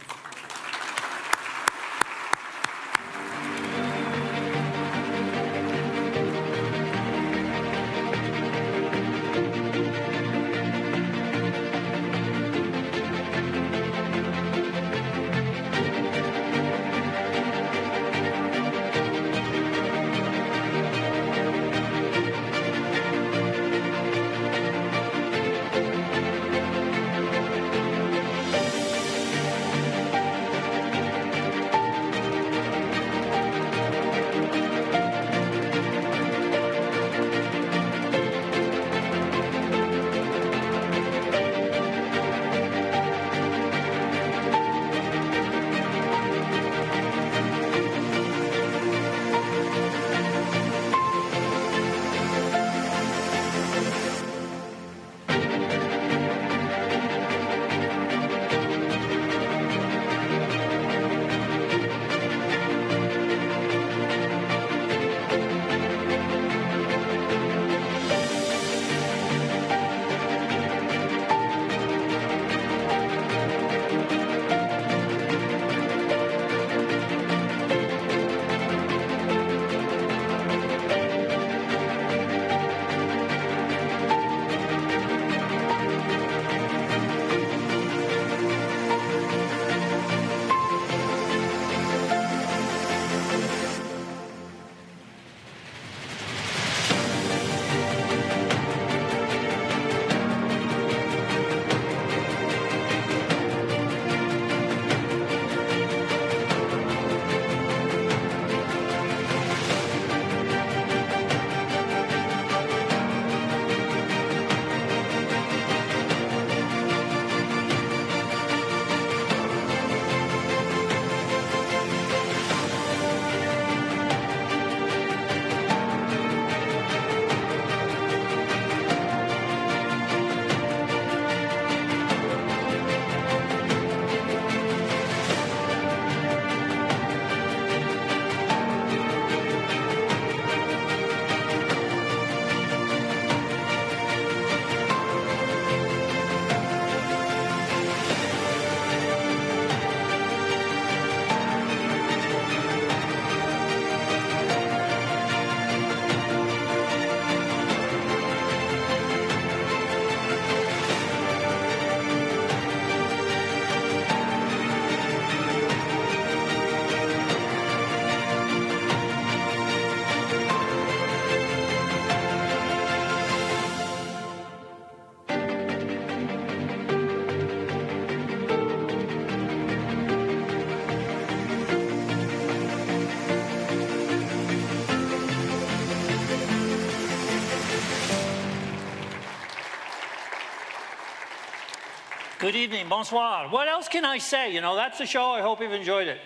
Good evening, bonsoir. What else can I say? You know, that's the show. I hope you've enjoyed it.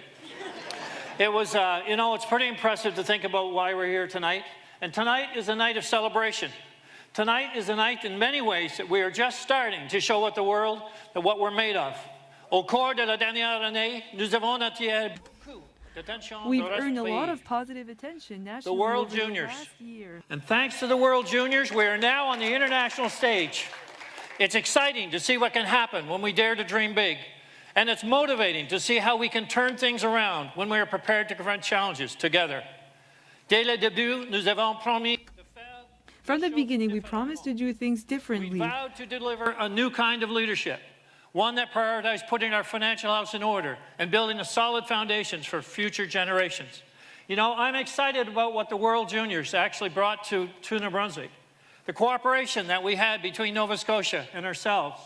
It was, you know, it's pretty impressive to think about why we're here tonight. And tonight is a night of celebration. Tonight is a night in many ways that we are just starting to show what the world, what we're made of. Au cours de la dernière année, nous avons attiré beaucoup d'attention. We've earned a lot of positive attention nationally the World over Juniors. The last year. And thanks to the World Juniors, we are now on the international stage. It's exciting to see what can happen when we dare to dream big. And it's motivating to see how we can turn things around when we are prepared to confront challenges together. Dès le début, nous avons promis de faire From the beginning, we promised to do things differently. We vowed to deliver a new kind of leadership, one that prioritized putting our financial house in order and building a solid foundations for future generations. You know, I'm excited about what the World Juniors actually brought to New Brunswick. The cooperation that we had between Nova Scotia and ourselves.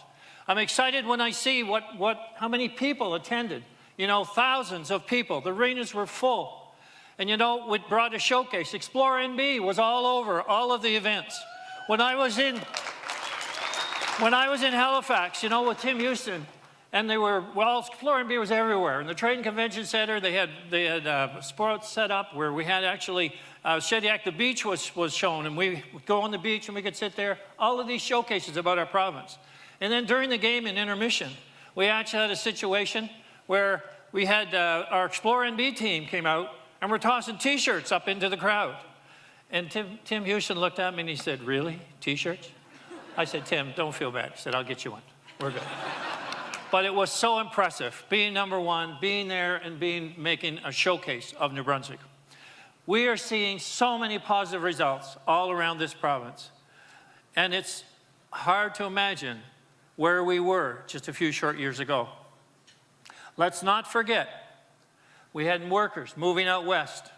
I'm excited when I see how many people attended. You know, thousands of people. The arenas were full. And you know, it brought a showcase. Explore NB was all over all of the events. When I was in Halifax, you know, with Tim Houston, and they were, well, Explore NB was everywhere. In the Fredericton Convention Centre, they had sports set up where we had actually Shediac, the beach was shown, and we would go on the beach and we could sit there. All of these showcases about our province. And then during the game in intermission, we actually had a situation where we had our Explore NB team came out and we're tossing T-shirts up into the crowd. And Tim Houston looked at me and he said, "Really? T-shirts?" I said, "Tim, don't feel bad." He said, "I'll get you one. We're good." But it was so impressive, being number one, being there and making a showcase of New Brunswick. We are seeing so many positive results all around this province. And it's hard to imagine where we were just a few short years ago. Let's not forget, we had workers moving out west.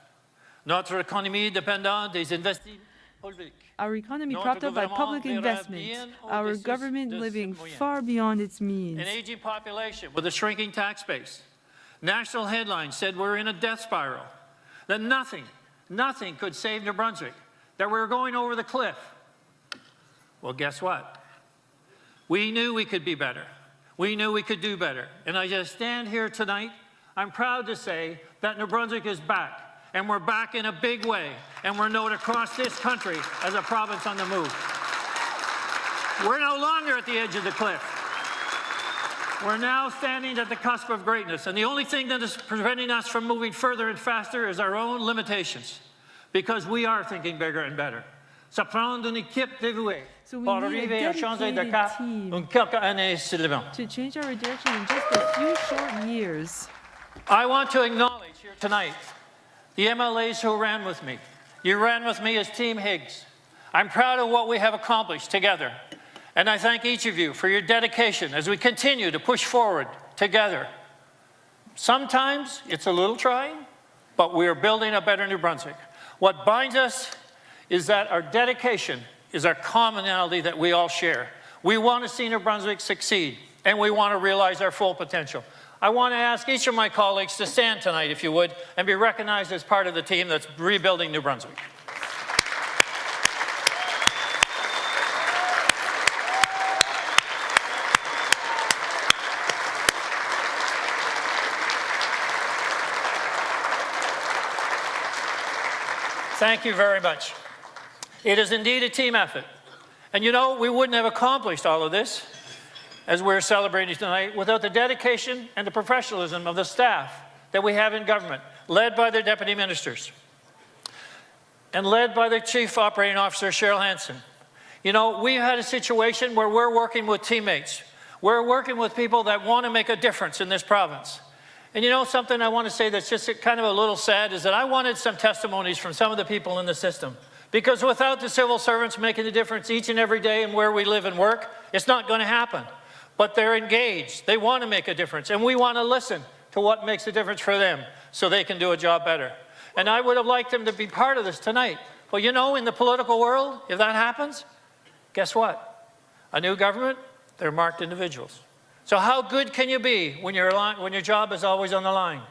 Notre économie dépendant des investissements publics. Our economy propped up by public investment. Our government living far beyond its means. An aging population with a shrinking tax base. National headlines said we're in a death spiral. That nothing could save New Brunswick. That we were going over the cliff. Well, guess what? We knew we could be better. We knew we could do better. And I just stand here tonight, I'm proud to say that New Brunswick is back. And we're back in a big way. And we're known across this country as a province on the move. We're no longer at the edge of the cliff. We're now standing at the cusp of greatness. And the only thing that is preventing us from moving further and faster is our own limitations. Because we are thinking bigger and better. Ça prend une équipe dévouée pour arriver à changer de cap en quelques années seulement. To change our direction in just a few short years. I want to acknowledge here tonight the MLAs who ran with me. You ran with me as Team Higgs. I'm proud of what we have accomplished together. And I thank each of you for your dedication as we continue to push forward together. Sometimes it's a little trying, but we are building a better New Brunswick. What binds us is that our dedication is our commonality that we all share. We want to see New Brunswick succeed, and we want to realize our full potential. I want to ask each of my colleagues to stand tonight, if you would, and be recognized as part of the team that's rebuilding New Brunswick. Thank you very much. It is indeed a team effort. And you know, we wouldn't have accomplished all of this, as we're celebrating tonight, without the dedication and the professionalism of the staff that we have in government, led by their deputy ministers, and led by the Chief Operating Officer, Cheryl Hansen. You know, we've had a situation where we're working with teammates. We're working with people that want to make a difference in this province. And you know something I want to say that's just kind of a little sad is that I wanted some testimonies from some of the people in the system. Because without the civil servants making a difference each and every day in where we live and work, it's not going to happen. But they're engaged. They want to make a difference. And we want to listen to what makes a difference for them so they can do a job better. And I would have liked them to be part of this tonight. Well, you know, in the political world, if that happens, guess what? A new government, they're marked individuals. So how good can you be when your job is always on the line?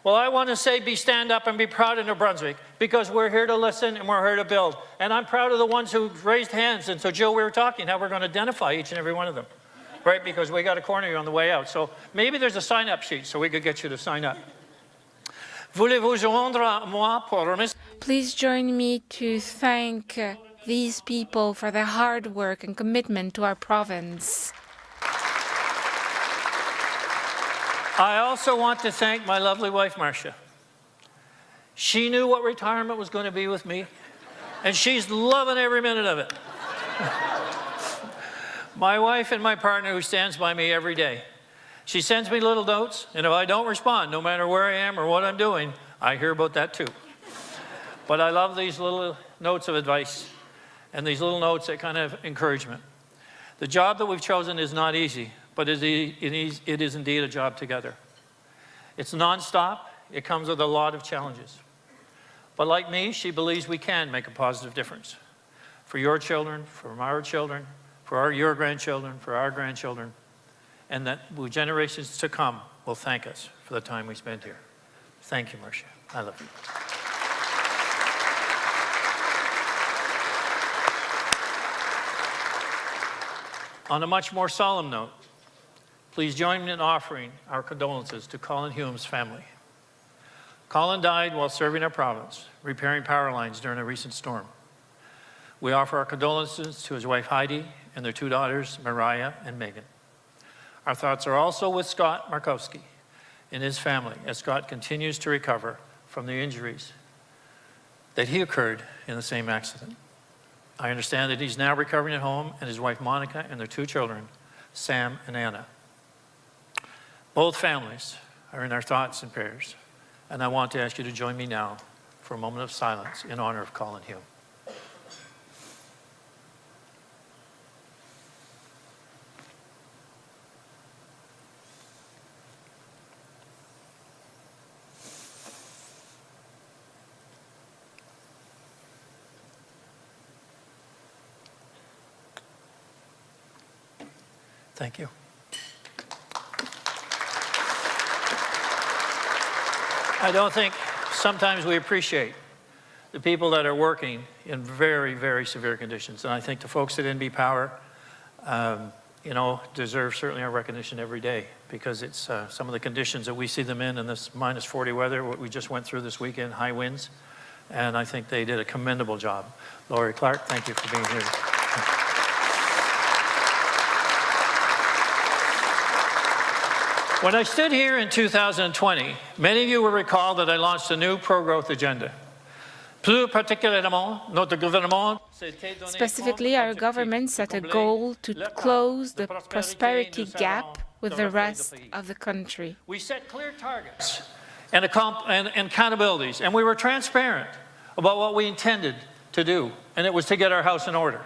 Well, I want to say stand up and be proud of New Brunswick because we're here to listen and we're here to build. And I'm proud of the ones who raised hands. And so, Jill, we were talking how we're going to identify each and every one of them. right? Because we got to corner you on the way out. So maybe there's a sign-up sheet so we could get you to sign up. Voulez-vous joindre à moi pour remercier? Please join me to thank these people for their hard work and commitment to our province. I also want to thank my lovely wife, Marcia. She knew what retirement was going to be with me, and she's loving every minute of it. My wife and my partner who stands by me every day. She sends me little notes, and if I don't respond, no matter where I am or what I'm doing, I hear about that too. But I love these little notes of advice and these little notes that kind of encouragement. The job that we've chosen is not easy, but it is indeed a job together. It's nonstop. It comes with a lot of challenges. But like me, she believes we can make a positive difference for your children, for our children, for your grandchildren, for our grandchildren, and that generations to come will thank us for the time we spent here. Thank you, Marcia. I love you. On a much more solemn note, please join me in offering our condolences to Colin Hume's family. Colin died while serving our province, repairing power lines during a recent storm. We offer our condolences to his wife Heidi and their 2 daughters, Mariah and Megan. Our thoughts are also with Scott Markowski and his family as Scott continues to recover from the injuries that he occurred in the same accident. I understand that he's now recovering at home, and his wife Monica and their 2 children, Sam and Anna. Both families are in our thoughts and prayers, and I want to ask you to join me now for a moment of silence in honor of Colin Hume. Thank you. I don't think sometimes we appreciate the people that are working in very, very severe conditions. And I think the folks at NB Power, deserve certainly our recognition every day, because it's some of the conditions that we see them in this minus 40 weather, what we just went through this weekend, high winds. And I think they did a commendable job. Laurie Clark, thank you for being here. When I stood here in 2020, many of you will recall that I launched a new pro-growth agenda. Specifically, our government set a goal to close the prosperity gap with the rest of the country. We set clear targets and accountabilities, and we were transparent about what we intended to do, and it was to get our house in order.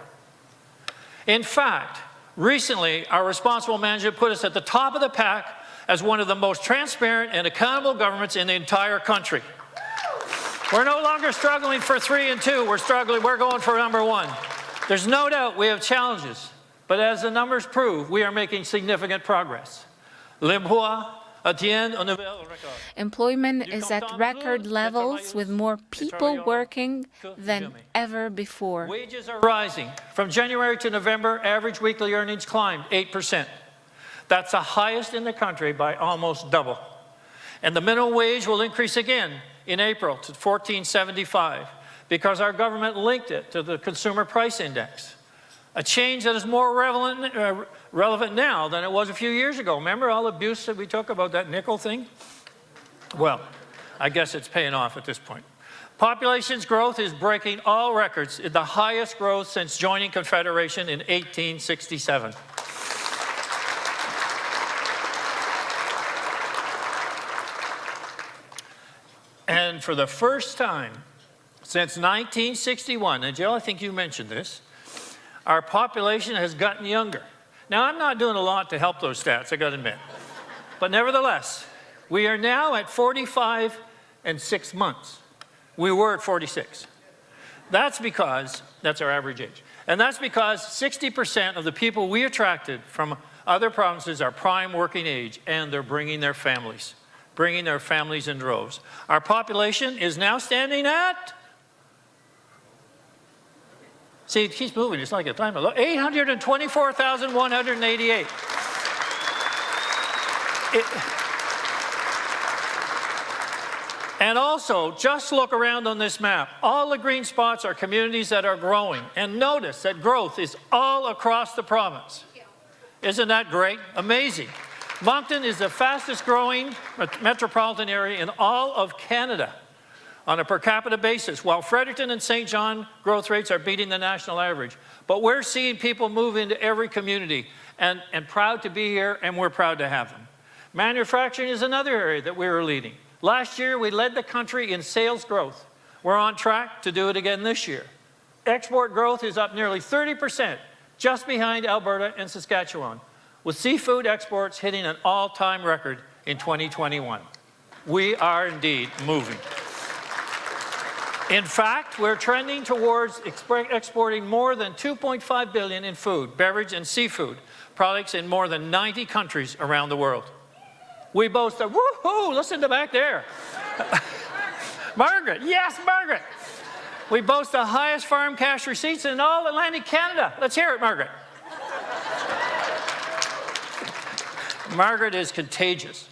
In fact, recently, our responsible management put us at the top of the pack as one of the most transparent and accountable governments in the entire country. We're no longer struggling for 3 and 2. We're going for number 1. There's no doubt we have challenges, but as the numbers prove, we are making significant progress. Employment is at record levels with more people working than ever before. Wages are rising. From January to November, average weekly earnings climbed 8%. That's the highest in the country by almost double. And the minimum wage will increase again in April to $14.75 because our government linked it to the Consumer Price Index, a change that is more relevant now than it was a few years ago. Remember all the abuse that we took about that nickel thing? Well, I guess it's paying off at this point. Population's growth is breaking all records, the highest growth since joining Confederation in 1867. And for the first time since 1961, and Jill, I think you mentioned this, our population has gotten younger. Now, I'm not doing a lot to help those stats, I gotta admit. But nevertheless, we are now at 45 and 6 months. We were at 46. That's because, that's our average age. And that's because 60% of the people we attracted from other provinces are prime working age, and they're bringing their families in droves. Our population is now standing at, see, it keeps moving, it's like a timer, 824,188. And also, just look around on this map. All the green spots are communities that are growing. And notice that growth is all across the province. Isn't that great? Amazing. Moncton is the fastest growing metropolitan area in all of Canada on a per capita basis, while Fredericton and St. John growth rates are beating the national average. But we're seeing people move into every community and proud to be here, and we're proud to have them. Manufacturing is another area that we were leading. Last year, we led the country in sales growth. We're on track to do it again this year. Export growth is up nearly 30%, just behind Alberta and Saskatchewan, with seafood exports hitting an all-time record in 2021. We are indeed moving. In fact, we're trending towards exporting more than $2.5 billion in food, beverage, and seafood products in more than 90 countries around the world. We boast of, woohoo, listen to back there. Margaret, yes, Margaret. We boast the highest farm cash receipts in all Atlantic Canada. Let's hear it, Margaret. Margaret is contagious.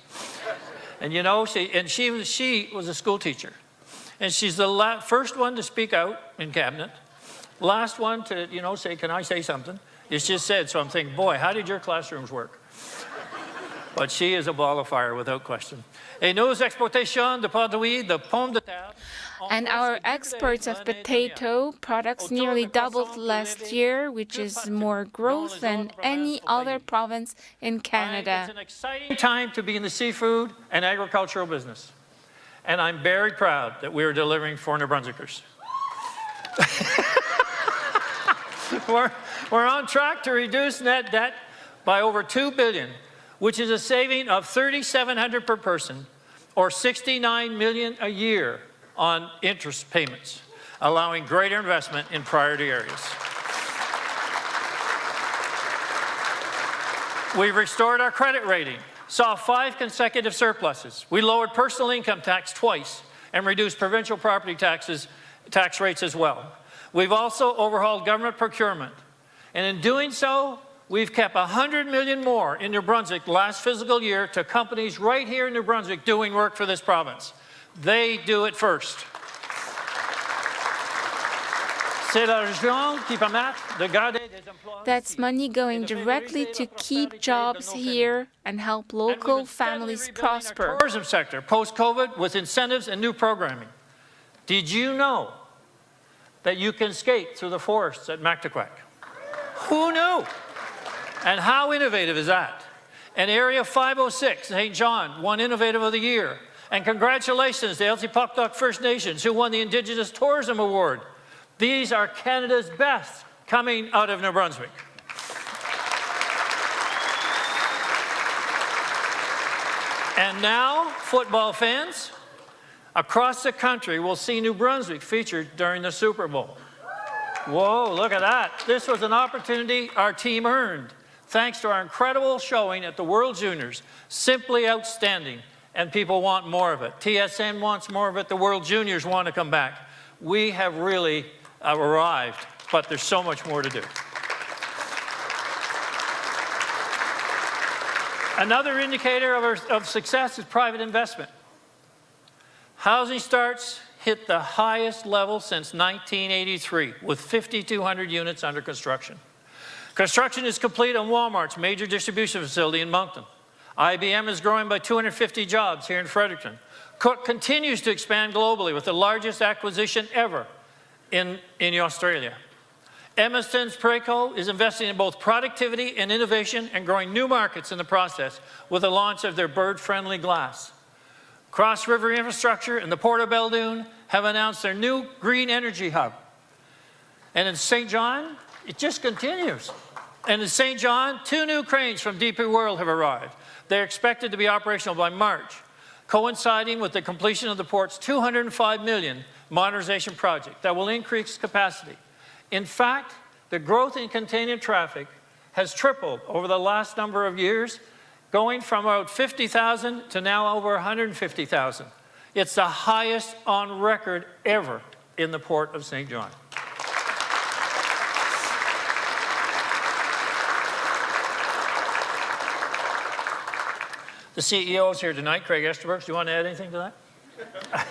And you know, she was a school teacher. And she's the first one to speak out in cabinet. Last one to, you know, say, can I say something? It's just said, so I'm thinking, boy, how did your classrooms work? But she is a ball of fire, without question. Et nos exportations de produits de pommes de terre. And our exports of potato products nearly doubled last year, which is more growth than any other province in Canada. It's an exciting time to be in the seafood and agricultural business. And I'm very proud that we are delivering for New Brunswickers. We're on track to reduce net debt by over $2 billion, which is a saving of $3,700 per person, or $69 million a year on interest payments, allowing greater investment in priority areas. We've restored our credit rating, saw 5 consecutive surpluses. We lowered personal income tax twice and reduced provincial property tax rates as well. We've also overhauled government procurement. And in doing so, we've kept $100 million more in New Brunswick last fiscal year to companies right here in New Brunswick doing work for this province. They do it first. That's money going directly to keep jobs here and help local families prosper. Our tourism sector, post-COVID, with incentives and new programming. Did you know that you can skate through the forests at Mactaquac? Who knew? And how innovative is that? And Area 506, St. John, won Innovative of the Year. And congratulations to Emcee First Nations, who won the Indigenous Tourism Award. These are Canada's best coming out of New Brunswick. And now, football fans across the country will see New Brunswick featured during the Super Bowl. Whoa, look at that. This was an opportunity our team earned, thanks to our incredible showing at the World Juniors. Simply outstanding, and people want more of it. TSN wants more of it. The World Juniors want to come back. We have really arrived, but there's so much more to do. Another indicator of success is private investment. Housing starts hit the highest level since 1983, with 5,200 units under construction. Construction is complete on Walmart's major distribution facility in Moncton. IBM is growing by 250 jobs here in Fredericton. Cook continues to expand globally with the largest acquisition ever in Australia. Emerson Preco is investing in both productivity and innovation and growing new markets in the process with the launch of their bird-friendly glass. Cross River Infrastructure and the Port of Belledune have announced their new green energy hub. And in St. John, it just continues. And in St. John, 2 new cranes from DP World have arrived. They're expected to be operational by March, coinciding with the completion of the port's $205 million modernization project that will increase capacity. In fact, the growth in container traffic has tripled over the last number of years, going from about 50,000 to now over 150,000. It's the highest on record ever in the Port of St. John. The CEO is here tonight, Craig Esterbergs. Do you want to add anything to that?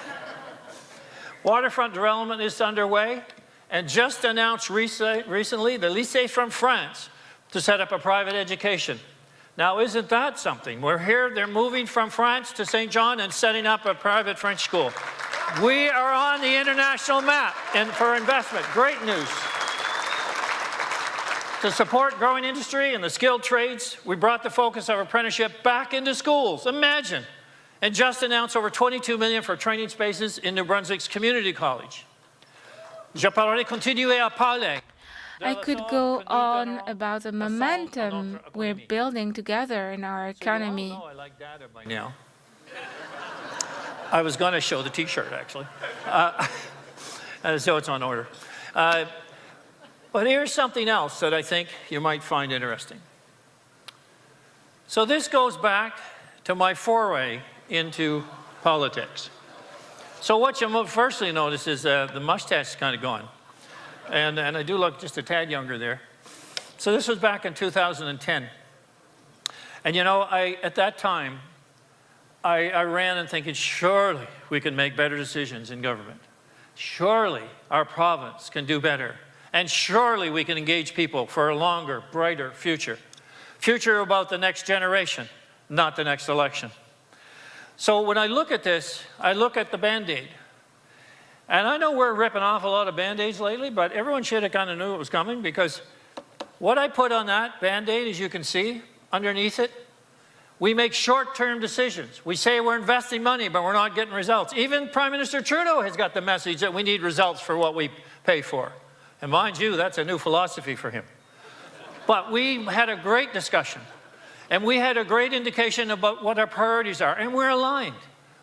Waterfront development is underway, and just announced recently the Lycée from France to set up a private education. Now, isn't that something? We're here, they're moving from France to St. John and setting up a private French school. We are on the international map for investment. Great news. To support growing industry and the skilled trades, we brought the focus of apprenticeship back into schools. Imagine. And just announced over $22 million for training spaces in New Brunswick's community college. Je pourrais continuer à parler. I could go on about the momentum we're building together in our economy. I like data by now. I was going to show the T-shirt, actually, so it's on order. But here's something else that I think you might find interesting. So this goes back to my foray into politics. So what you firstly notice is the mustache is kind of gone. And I do look just a tad younger there. So this was back in 2010. And you know, at that time, I ran and thinking, surely we can make better decisions in government. Surely our province can do better. And surely we can engage people for a longer, brighter future. Future about the next generation, not the next election. So when I look at this, I look at the Band-Aid. And I know we're ripping off a lot of Band-Aids lately, but everyone should have kind of knew it was coming, because what I put on that Band-Aid, as you can see, underneath it, we make short-term decisions. We say we're investing money, but we're not getting results. Even Prime Minister Trudeau has got the message that we need results for what we pay for. And mind you, that's a new philosophy for him. But we had a great discussion, and we had a great indication about what our priorities are, and we're aligned.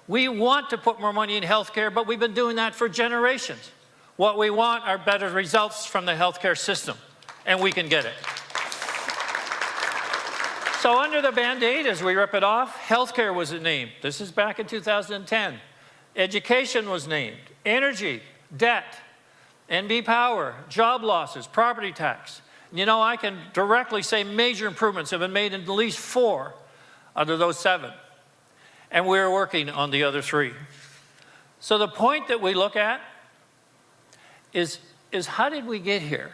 We want to put more money in healthcare, but we've been doing that for generations. What we want are better results from the healthcare system, and we can get it. So under the Band-Aid, as we rip it off, healthcare was named. This is back in 2010. Education was named. Energy, debt, NB Power, job losses, property tax. You know, I can directly say major improvements have been made in at least 4 out of those 7. And we're working on the other 3. So the point that we look at is how did we get here?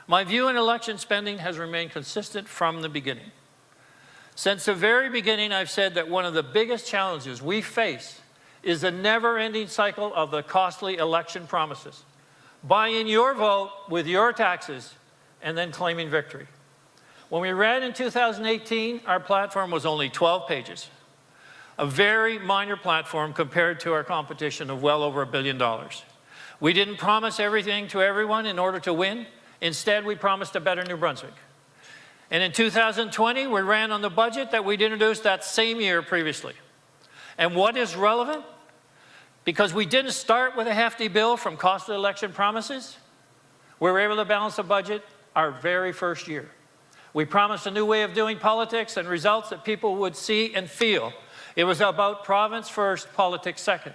My view in election spending has remained consistent from the beginning. Since the very beginning, I've said that one of the biggest challenges we face is the never-ending cycle of the costly election promises. Buying your vote with your taxes and then claiming victory. When we ran in 2018, our platform was only 12 pages. A very minor platform compared to our competition of well over $1 billion. We didn't promise everything to everyone in order to win. Instead, we promised a better New Brunswick. And in 2020, we ran on the budget that we'd introduced that same year previously. And what is relevant? Because we didn't start with a hefty bill from costly election promises, we were able to balance the budget our very first year. We promised a new way of doing politics and results that people would see and feel. It was about province first, politics second.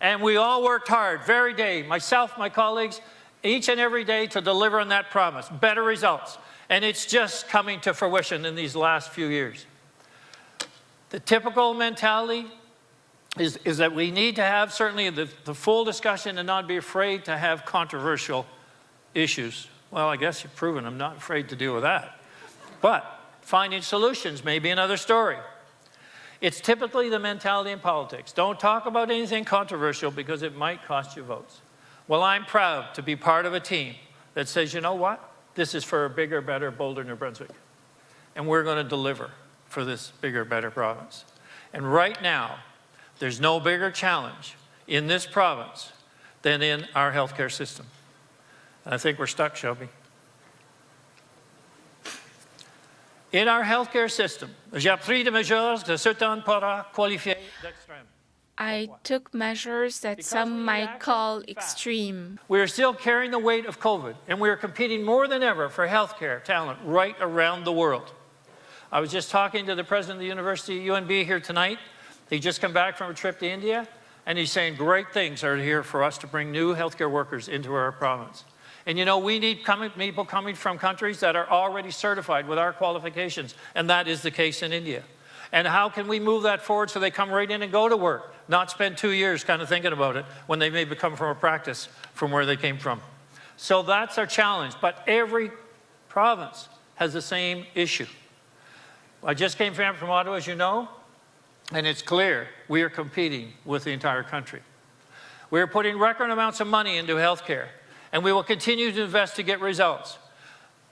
And we all worked hard, very day, myself, my colleagues, each and every day to deliver on that promise, better results. And it's just coming to fruition in these last few years. The typical mentality is that we need to have certainly the full discussion and not be afraid to have controversial issues. Well, I guess you've proven I'm not afraid to deal with that. But finding solutions may be another story. It's typically the mentality in politics. Don't talk about anything controversial because it might cost you votes. Well, I'm proud to be part of a team that says, you know what? This is for a bigger, better, bolder New Brunswick. And we're going to deliver for this bigger, better province. And right now, there's no bigger challenge in this province than in our healthcare system. And I think we're stuck, Shelby. In our healthcare system, j'ai pris des mesures que certains pourraient qualifier d'extrêmes. I took measures that some might call extreme. We are still carrying the weight of COVID, and we are competing more than ever for healthcare talent right around the world. I was just talking to the president of the University of UNB here tonight. He just come back from a trip to India, and he's saying great things are here for us to bring new healthcare workers into our province. And you know, we need people coming from countries that are already certified with our qualifications, and that is the case in India. And how can we move that forward so they come right in and go to work, not spend 2 years kind of thinking about it when they may come from a practice from where they came from. So that's our challenge. But every province has the same issue. I just came from Ottawa, as you know, and it's clear we are competing with the entire country. We are putting record amounts of money into healthcare, and we will continue to invest to get results.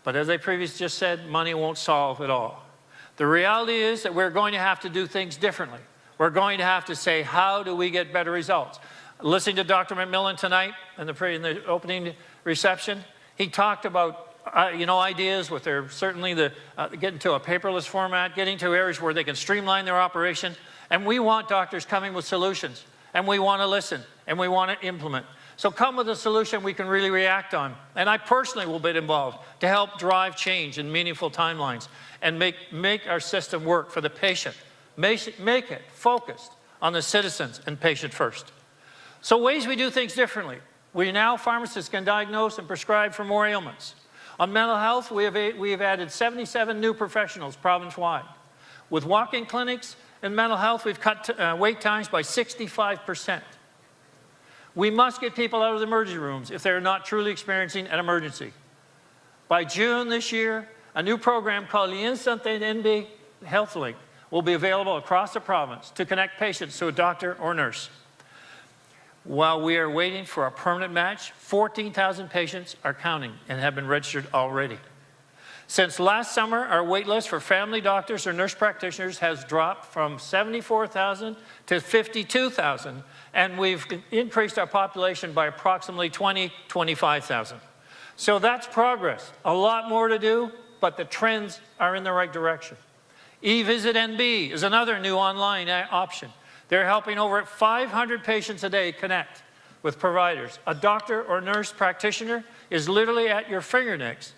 But as I previously just said, money won't solve it all. The reality is that we're going to have to do things differently. We're going to have to say, how do we get better results? Listening to Dr. McMillan tonight in the opening reception, he talked about ideas with their certainly getting to a paperless format, getting to areas where they can streamline their operation. And we want doctors coming with solutions, and we want to listen, and we want to implement. So come with a solution we can really react on. And I personally will be involved to help drive change in meaningful timelines and make our system work for the patient. Make it focused on the citizens and patient first. So ways we do things differently. Pharmacists can diagnose and prescribe for more ailments. On mental health, we have added 77 new professionals province-wide. With walk-in clinics in mental health, we've cut wait times by 65%. We must get people out of the emergency rooms if they're not truly experiencing an emergency. By June this year, a new program called the Instanté NB Health Link will be available across the province to connect patients to a doctor or nurse. While we are waiting for a permanent match, 14,000 patients are counting and have been registered already. Since last summer, our wait list for family doctors or nurse practitioners has dropped from 74,000 to 52,000, and we've increased our population by approximately 25,000. So that's progress. A lot more to do, but the trends are in the right direction. eVisit NB is another new online option. They're helping over 500 patients a day connect with providers. A doctor or nurse practitioner is literally at your fingertips,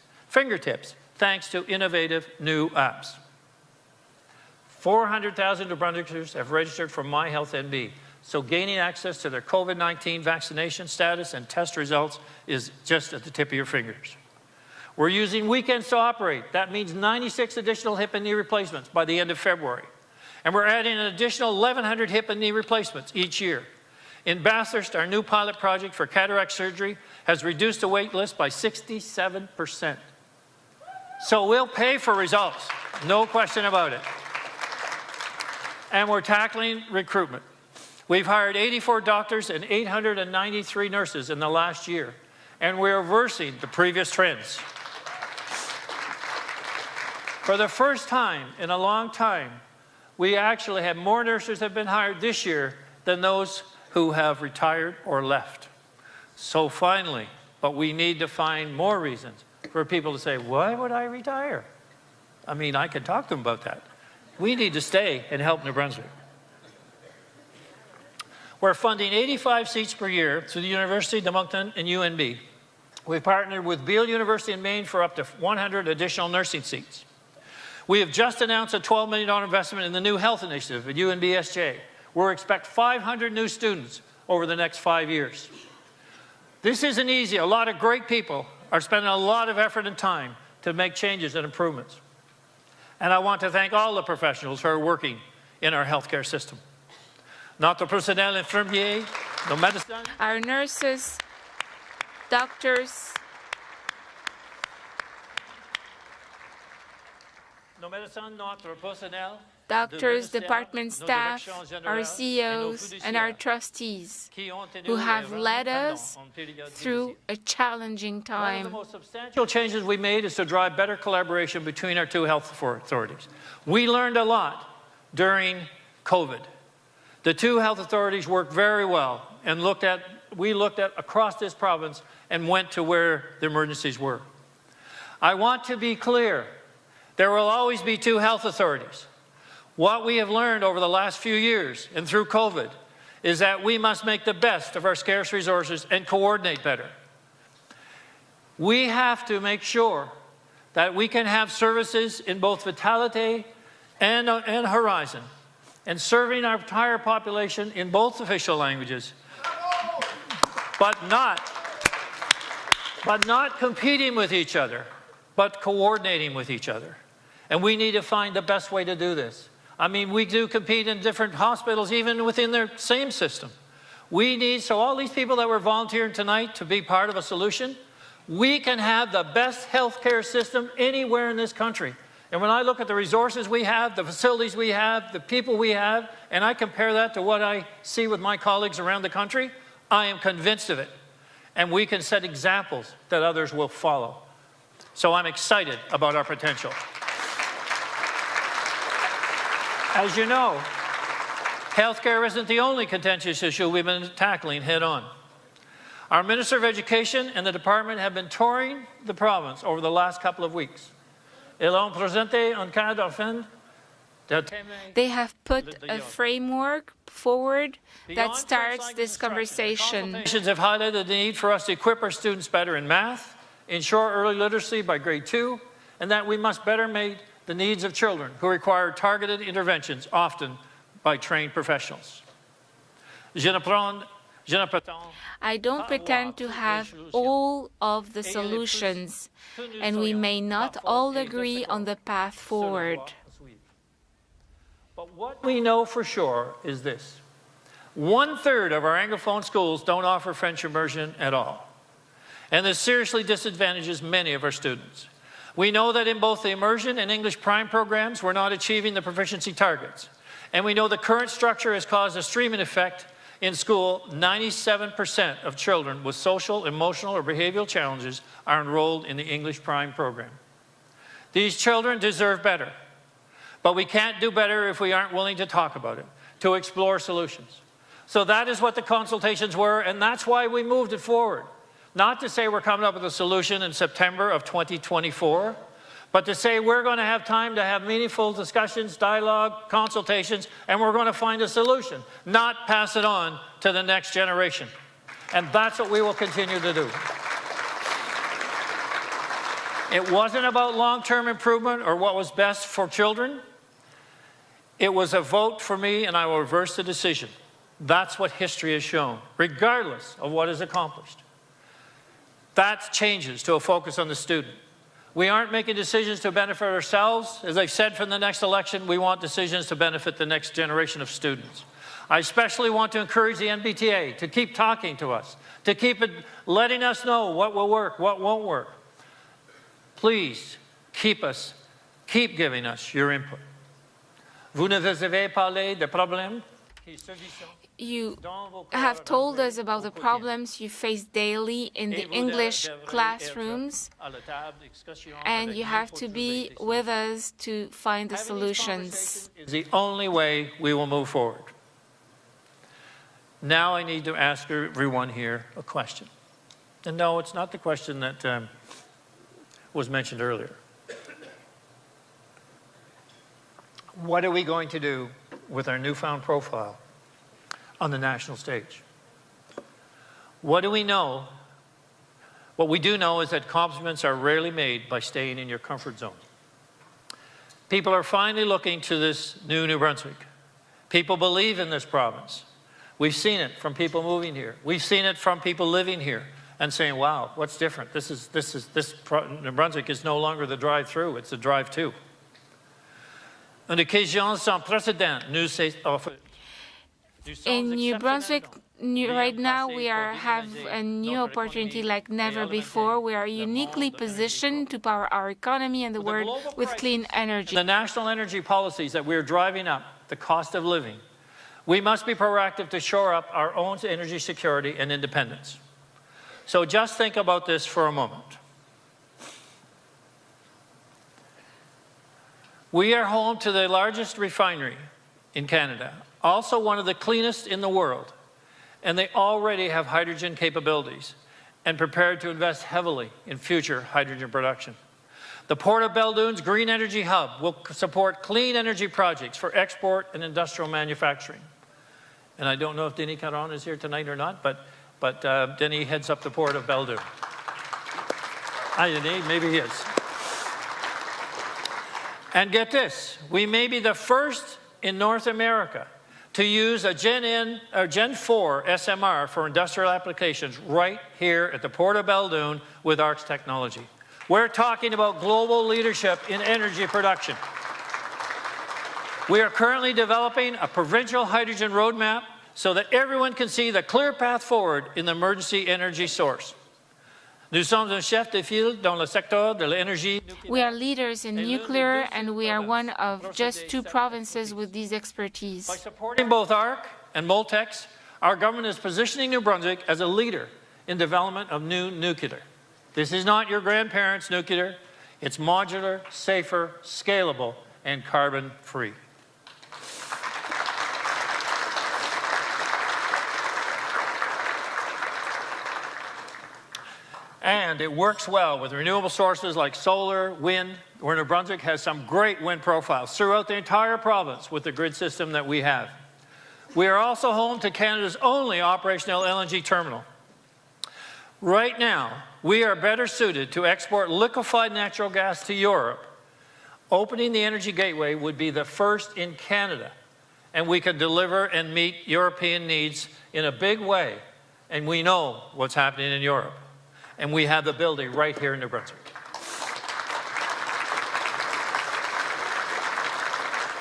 thanks to innovative new apps. 400,000 New Brunswickers have registered for My Health NB, so gaining access to their COVID-19 vaccination status and test results is just at the tip of your fingers. We're using weekends to operate. That means 96 additional hip and knee replacements by the end of February. And we're adding an additional 1,100 hip and knee replacements each year. In Bathurst, our new pilot project for cataract surgery has reduced the wait list by 67%. So we'll pay for results, no question about it. And we're tackling recruitment. We've hired 84 doctors and 893 nurses in the last year, and we're reversing the previous trends. For the first time in a long time, we actually have more nurses that have been hired this year than those who have retired or left. So finally, but we need to find more reasons for people to say, why would I retire? I mean, I could talk to them about that. We need to stay and help New Brunswick. We're funding 85 seats per year through the University of Moncton and UNB. We've partnered with Beale University in Maine for up to 100 additional nursing seats. We have just announced a $12 million investment in the new health initiative at UNBSJ. We expect 500 new students over the next 5 years. This isn't easy. A lot of great people are spending a lot of effort and time to make changes and improvements. And I want to thank all the professionals who are working in our healthcare system. Notre personnel infirmier, nos médecins, our nurses, doctors, nos médecins, notre personnel, doctors, department staff, our CEOs, and our trustees who have led us through a challenging time. One of the most substantial changes we made is to drive better collaboration between our two health authorities. We learned a lot during COVID. The two health authorities worked very well and we looked at across this province and went to where the emergencies were. I want to be clear, there will always be two health authorities. What we have learned over the last few years and through COVID is that we must make the best of our scarce resources and coordinate better. We have to make sure that we can have services in both Vitality and Horizon, and serving our entire population in both official languages, but not competing with each other, but coordinating with each other. And we need to find the best way to do this. I mean, we do compete in different hospitals, even within their same system. We need, so all these people that were volunteering tonight to be part of a solution, we can have the best healthcare system anywhere in this country. And when I look at the resources we have, the facilities we have, the people we have, and I compare that to what I see with my colleagues around the country, I am convinced of it. And we can set examples that others will follow. So I'm excited about our potential. As you know, healthcare isn't the only contentious issue we've been tackling head on. Our Minister of Education and the department have been touring the province over the last couple of weeks. They have put a framework forward that starts this conversation. Consultations have highlighted the need for us to equip our students better in math, ensure early literacy by grade 2, and that we must better meet the needs of children who require targeted interventions, often by trained professionals. I don't pretend to have all of the solutions, and we may not all agree on the path forward. But what we know for sure is this. 1/3 of our Anglophone schools don't offer French immersion at all. And this seriously disadvantages many of our students. We know that in both the immersion and English prime programs, we're not achieving the proficiency targets. And we know the current structure has caused a streaming effect in school. 97% of children with social, emotional, or behavioral challenges are enrolled in the English prime program. These children deserve better. But we can't do better if we aren't willing to talk about it, to explore solutions. So that is what the consultations were, and that's why we moved it forward. Not to say we're coming up with a solution in September of 2024, but to say we're going to have time to have meaningful discussions, dialogue, consultations, and we're going to find a solution, not pass it on to the next generation. And that's what we will continue to do. It wasn't about long-term improvement or what was best for children. It was a vote for me, and I will reverse the decision. That's what history has shown, regardless of what is accomplished. That changes to a focus on the student. We aren't making decisions to benefit ourselves. As I've said, from the next election, we want decisions to benefit the next generation of students. I especially want to encourage the NBTA to keep talking to us, to keep letting us know what will work, what won't work. Please keep giving us your input. Vous nous avez parlé des problèmes. You have told us about the problems you face daily in the English classrooms, and you have to be with us to find the solutions. It's the only way we will move forward. Now I need to ask everyone here a question. And no, it's not the question that was mentioned earlier. What are we going to do with our newfound profile on the national stage? What do we know? What we do know is that accomplishments are rarely made by staying in your comfort zone. People are finally looking to this New Brunswick. People believe in this province. We've seen it from people moving here. We've seen it from people living here and saying, wow, what's different? New Brunswick is no longer the drive-through, it's the drive-to. Une occasion sans précédent nous offre. In New Brunswick, right now, we have a new opportunity like never before. We are uniquely positioned to power our economy and the world with clean energy. The national energy policies that we're driving up, the cost of living, we must be proactive to shore up our own energy security and independence. So just think about this for a moment. We are home to the largest refinery in Canada, also one of the cleanest in the world, and they already have hydrogen capabilities and prepared to invest heavily in future hydrogen production. The Port of Belledune's Green Energy Hub will support clean energy projects for export and industrial manufacturing. And I don't know if Denis Caron is here tonight or not, but Denis heads up the Port of Belledune. Hi, Denis, maybe he is. And get this, we may be the first in North America to use a Gen 4 SMR for industrial applications right here at the Port of Belledune with ARC's technology. We're talking about global leadership in energy production. We are currently developing a provincial hydrogen roadmap so that everyone can see the clear path forward in the emergency energy source. Nous sommes un chef de file dans le secteur de l'énergie. We are leaders in nuclear, and we are one of just 2 provinces with these expertise. By supporting both ARC and Moltex, our government is positioning New Brunswick as a leader in development of new nuclear. This is not your grandparents' nuclear. It's modular, safer, scalable, and carbon-free. And it works well with renewable sources like solar, wind, where New Brunswick has some great wind profiles throughout the entire province with the grid system that we have. We are also home to Canada's only operational LNG terminal. Right now, we are better suited to export liquefied natural gas to Europe. Opening the energy gateway would be the first in Canada, and we could deliver and meet European needs in a big way. And we know what's happening in Europe. And we have the ability right here in New Brunswick.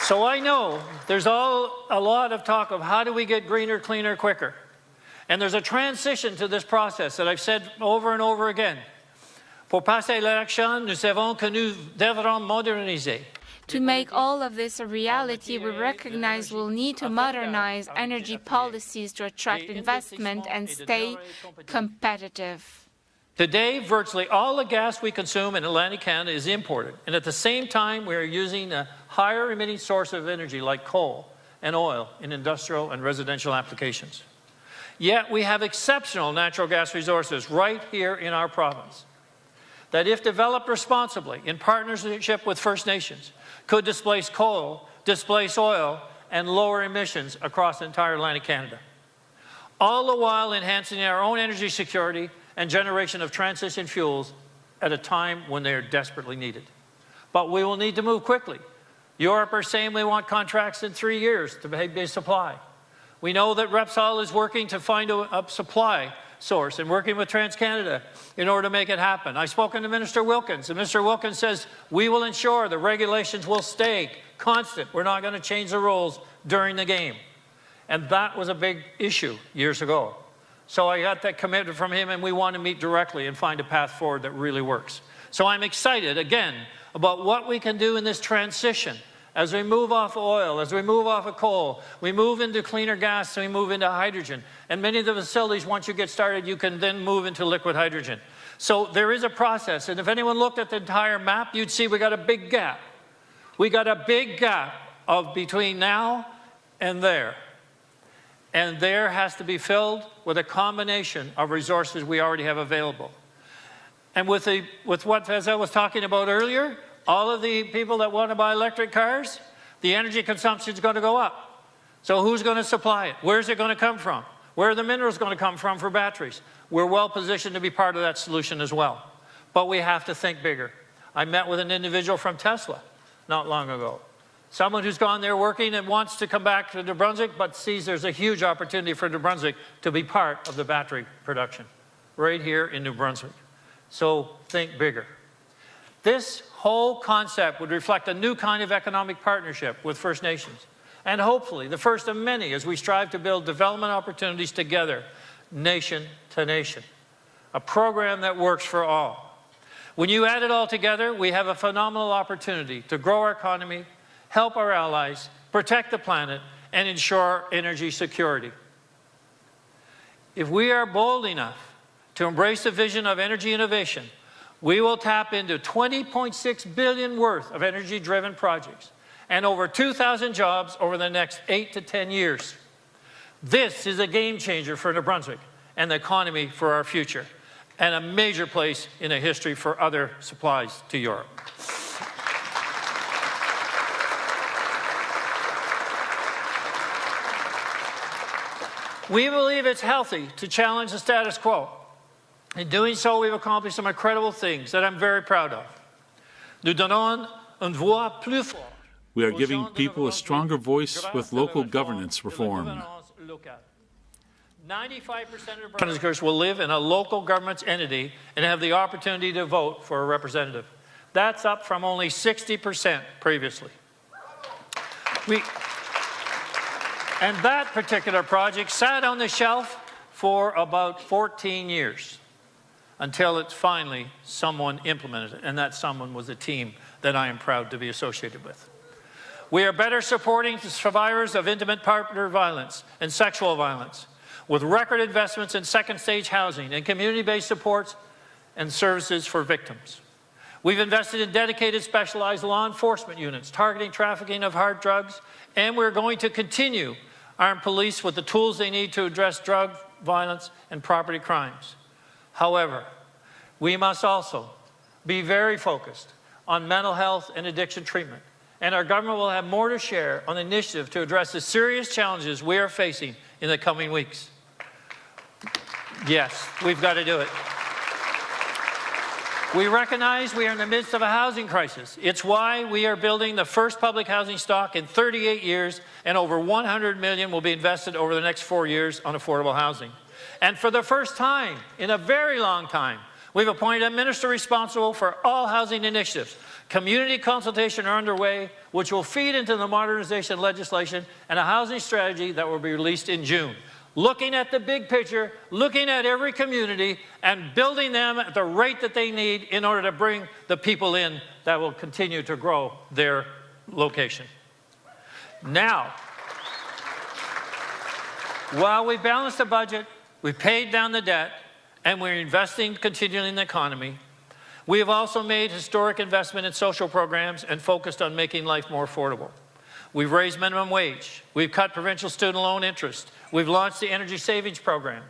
So I know there's a lot of talk of how do we get greener, cleaner, quicker. And there's a transition to this process that I've said over and over again. Pour passer à l'action, nous savons que nous devrons moderniser. To make all of this a reality, we recognize we'll need to modernize energy policies to attract investment and stay competitive. Today, virtually all the gas we consume in Atlantic Canada is imported, and at the same time, we are using a higher emitting source of energy like coal and oil in industrial and residential applications. Yet we have exceptional natural gas resources right here in our province that, if developed responsibly in partnership with First Nations, could displace coal, displace oil, and lower emissions across the entire Atlantic Canada, all the while enhancing our own energy security and generation of transition fuels at a time when they are desperately needed. But we will need to move quickly. Europe are saying we want contracts in 3 years to be supply. We know that Repsol is working to find a supply source and working with TransCanada in order to make it happen. I've spoken to Minister Wilkins, and Mr. Wilkins says we will ensure the regulations will stay constant. We're not going to change the rules during the game. And that was a big issue years ago. So I got that commitment from him, and we want to meet directly and find a path forward that really works. So I'm excited, again, about what we can do in this transition as we move off oil, as we move off of coal, we move into cleaner gas, and we move into hydrogen. And many of the facilities, once you get started, you can then move into liquid hydrogen. So there is a process, and if anyone looked at the entire map, you'd see we got a big gap. We got a big gap of between now and there. And there has to be filled with a combination of resources we already have available. And with what, as I was talking about earlier, all of the people that want to buy electric cars, the energy consumption is going to go up. So who's going to supply it? Where's it going to come from? Where are the minerals going to come from for batteries? We're well positioned to be part of that solution as well. But we have to think bigger. I met with an individual from Tesla not long ago. Someone who's gone there working and wants to come back to New Brunswick, but sees there's a huge opportunity for New Brunswick to be part of the battery production right here in New Brunswick. So think bigger. This whole concept would reflect a new kind of economic partnership with First Nations, and hopefully the first of many as we strive to build development opportunities together, nation to nation. A program that works for all. When you add it all together, we have a phenomenal opportunity to grow our economy, help our allies, protect the planet, and ensure energy security. If we are bold enough to embrace the vision of energy innovation, we will tap into $20.6 billion worth of energy-driven projects and over 2,000 jobs over the next 8 to 10 years. This is a game changer for New Brunswick and the economy for our future, and a major place in the history for other supplies to Europe. We believe it's healthy to challenge the status quo. In doing so, we've accomplished some incredible things that I'm very proud of. Nous donnons une voix plus forte. We are giving people a stronger voice with local governance reform. 95% of Brunswickers will live in a local government entity and have the opportunity to vote for a representative. That's up from only 60% previously. And that particular project sat on the shelf for about 14 years until it's finally someone implemented it, and that someone was a team that I am proud to be associated with. We are better supporting the survivors of intimate partner violence and sexual violence with record investments in second-stage housing and community-based supports and services for victims. We've invested in dedicated specialized law enforcement units targeting trafficking of hard drugs, and we're going to continue arm police with the tools they need to address drug violence and property crimes. However, we must also be very focused on mental health and addiction treatment, and our government will have more to share on the initiative to address the serious challenges we are facing in the coming weeks. Yes, we've got to do it. We recognize we are in the midst of a housing crisis. It's why we are building the first public housing stock in 38 years, and over $100 million will be invested over the next 4 years on affordable housing. And for the first time in a very long time, we've appointed a minister responsible for all housing initiatives. Community consultation are underway, which will feed into the modernization legislation and a housing strategy that will be released in June. Looking at the big picture, looking at every community, and building them at the rate that they need in order to bring the people in that will continue to grow their location. Now, while we balance the budget, we paid down the debt, and we're investing continually in the economy, we have also made historic investment in social programs and focused on making life more affordable. We've raised minimum wage. We've cut provincial student loan interest. We've launched the energy savings program.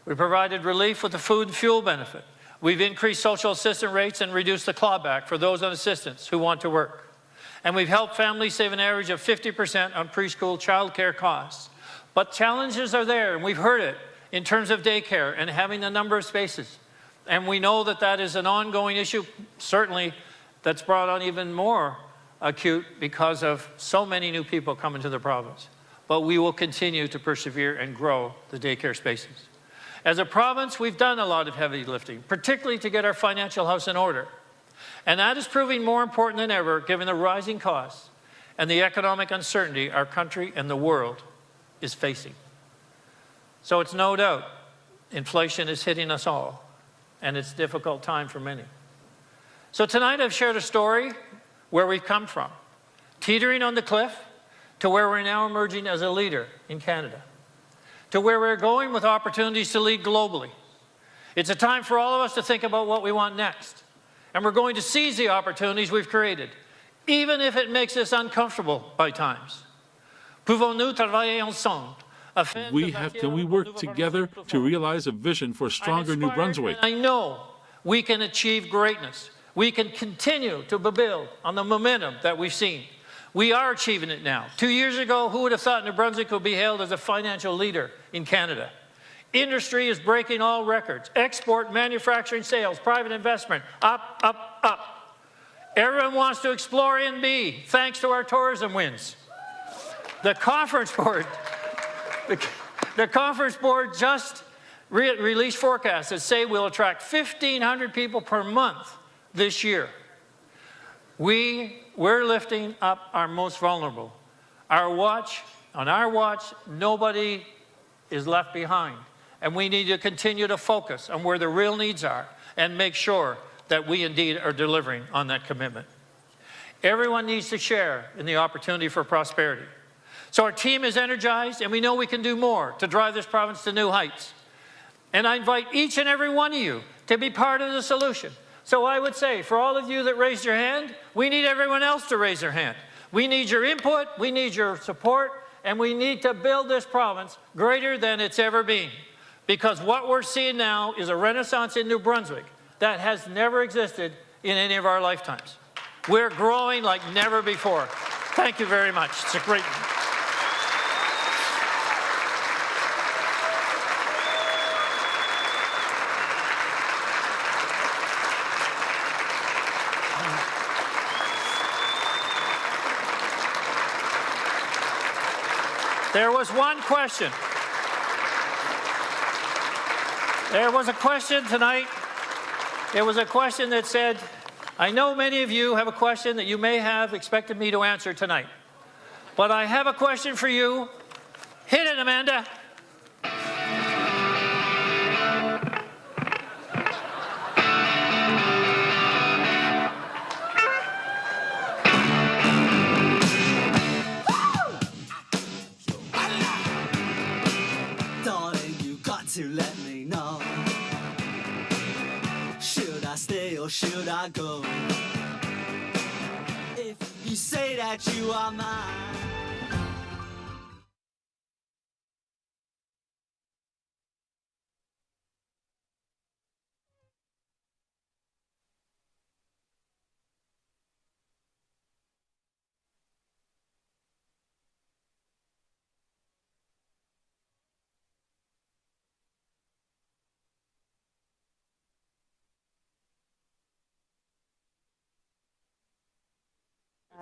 We've provided relief with the food and fuel benefit. We've increased social assistance rates and reduced the clawback for those on assistance who want to work. And we've helped families save an average of 50% on preschool child care costs. But challenges are there, and we've heard it in terms of daycare and having the number of spaces. And we know that that is an ongoing issue, certainly that's brought on even more acute because of so many new people coming to the province. But we will continue to persevere and grow the daycare spaces. As a province, we've done a lot of heavy lifting, particularly to get our financial house in order. And that is proving more important than ever given the rising costs and the economic uncertainty our country and the world is facing. So it's no doubt inflation is hitting us all, and it's a difficult time for many. So tonight I've shared a story where we've come from, teetering on the cliff, to where we're now emerging as a leader in Canada, to where we're going with opportunities to lead globally. It's a time for all of us to think about what we want next, and we're going to seize the opportunities we've created, even if it makes us uncomfortable by times. Pouvons-nous travailler ensemble? Can we work together to realize a vision for a stronger New Brunswick? I know we can achieve greatness. We can continue to build on the momentum that we've seen. We are achieving it now. 2 years ago, who would have thought New Brunswick would be hailed as a financial leader in Canada? Industry is breaking all records. Export, manufacturing, sales, private investment, up, up, up. Everyone wants to explore NB, thanks to our tourism wins. The Conference Board, the Conference Board just released forecasts that say we'll attract 1,500 people per month this year. We're lifting up our most vulnerable. On our watch, nobody is left behind. And we need to continue to focus on where the real needs are and make sure that we indeed are delivering on that commitment. Everyone needs to share in the opportunity for prosperity. So our team is energized, and we know we can do more to drive this province to new heights. And I invite each and every one of you to be part of the solution. So I would say, for all of you that raised your hand, we need everyone else to raise their hand. We need your input, we need your support, and we need to build this province greater than it's ever been. Because what we're seeing now is a renaissance in New Brunswick that has never existed in any of our lifetimes. We're growing like never before. Thank you very much. It's a great... There was one question. There was a question tonight. There was a question that said, I know many of you have a question that you may have expected me to answer tonight. But I have a question for you. Hit it, Amanda. Darling, you got to let me know. Should I stay or should I go? If you say that you are mine.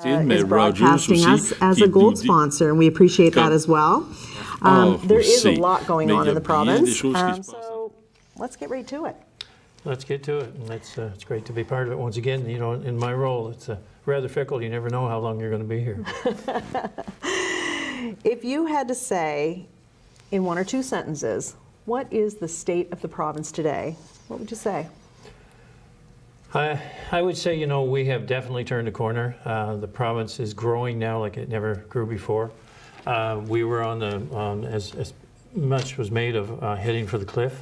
Is broadcasting us as a gold sponsor, and we appreciate that as well. There is a lot going on in the province, so let's get right to it. Let's get to it, and it's great to be part of it once again. You know, in my role, it's rather fickle. You never know how long you're going to be here. If you had to say, in one or two sentences, what is the state of the province today, what would you say? I would say, you know, we have definitely turned a corner. The province is growing now like it never grew before. We were as much was made of heading for the cliff,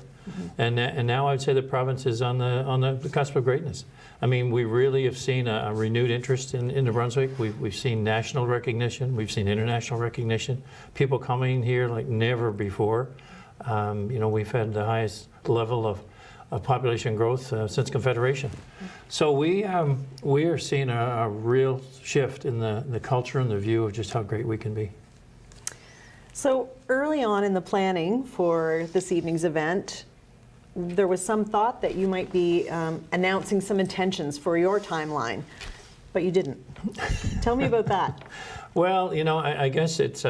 and now I would say the province is on the cusp of greatness. I mean, we really have seen a renewed interest in New Brunswick. We've seen national recognition. We've seen international recognition. People coming here like never before. You know, we've had the highest level of population growth since Confederation. So we are seeing a real shift in the culture and the view of just how great we can be. So early on in the planning for this evening's event, there was some thought that you might be announcing some intentions for your timeline, but you didn't. Tell me about that. Well, you know, I guess it's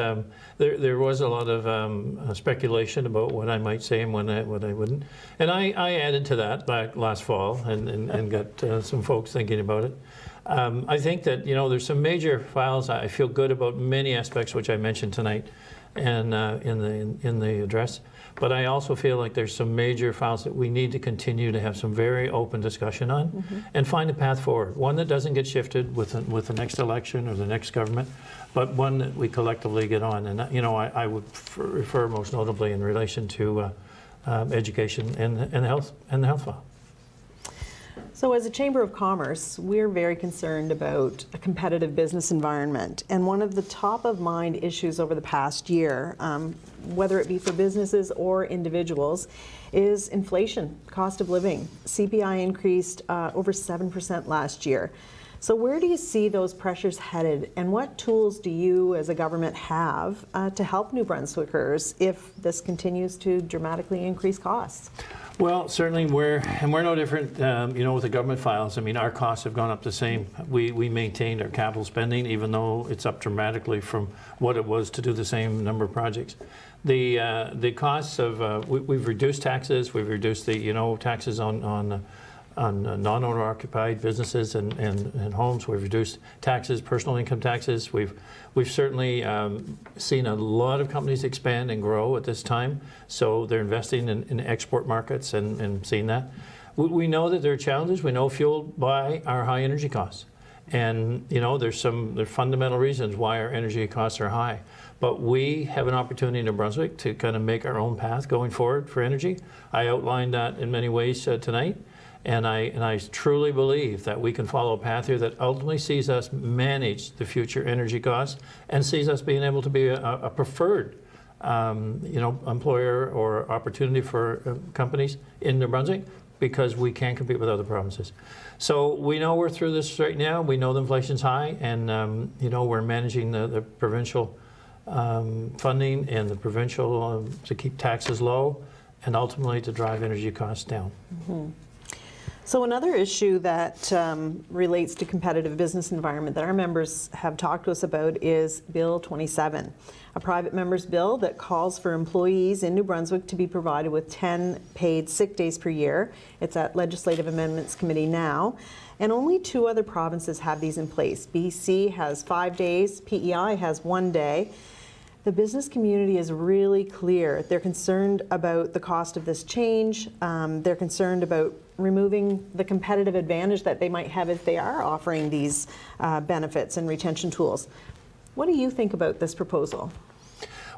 there was a lot of speculation about what I might say and what I wouldn't, and I added to that back last fall and got some folks thinking about it. I think that, you know, there's some major files. I feel good about many aspects which I mentioned tonight, and in the address. But I also feel like there's some major files that we need to continue to have some very open discussion on, and find a path forward. One that doesn't get shifted with the next election or the next government, but one that we collectively get on. And you know, I would refer most notably in relation to education and the health file. So as a Chamber of Commerce, we're very concerned about a competitive business environment. And one of the top of mind issues over the past year, whether it be for businesses or individuals, is inflation, cost of living. CPI increased over 7% last year. So where do you see those pressures headed, and what tools do you as a government have to help New Brunswickers if this continues to dramatically increase costs? Well, certainly we're no different, you know, with the government files. I mean, our costs have gone up the same. We maintained our capital spending, even though it's up dramatically from what it was to do the same number of projects. The costs of, we've reduced taxes, we've reduced the, you know, taxes on non-owner occupied businesses and homes. We've reduced taxes, personal income taxes. We've certainly seen a lot of companies expand and grow at this time. So they're investing in export markets and seeing that. We know that there are challenges. We know fueled by our high energy costs. And you know, there's fundamental reasons why our energy costs are high. But we have an opportunity in New Brunswick to kind of make our own path going forward for energy. I outlined that in many ways tonight. And I truly believe that we can follow a path here that ultimately sees us manage the future energy costs and sees us being able to be a preferred you know, employer or opportunity for companies in New Brunswick, because we can't compete with other provinces. So we know we're through this right now. We know the inflation's high, and you know, we're managing the provincial funding and the provincial to keep taxes low and ultimately to drive energy costs down. So another issue that relates to competitive business environment that our members have talked to us about is Bill 27, a private member's bill that calls for employees in New Brunswick to be provided with 10 paid sick days per year. It's at Legislative Amendments Committee now, and only 2 other provinces have these in place. BC has 5 days, PEI has 1 day. The business community is really clear. They're concerned about the cost of this change. They're concerned about removing the competitive advantage that they might have if they are offering these benefits and retention tools. What do you think about this proposal?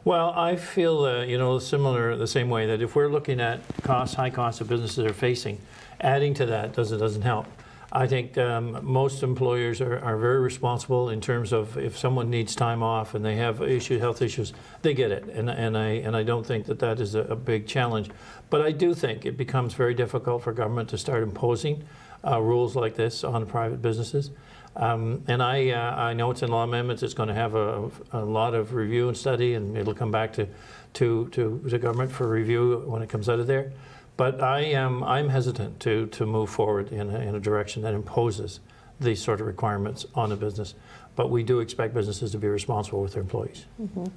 Well, I feel the same way, that if we're looking at high costs that businesses are facing, adding to that doesn't help. I think most employers are very responsible in terms of if someone needs time off and they have health issues, they get it, and I don't think that is a big challenge. But I do think it becomes very difficult for government to start imposing rules like this on private businesses. And I know it's in law amendments. It's going to have a lot of review and study, and it'll come back to government for review when it comes out of there. But I'm hesitant to move forward in a direction that imposes these sort of requirements on a business. But we do expect businesses to be responsible with their employees.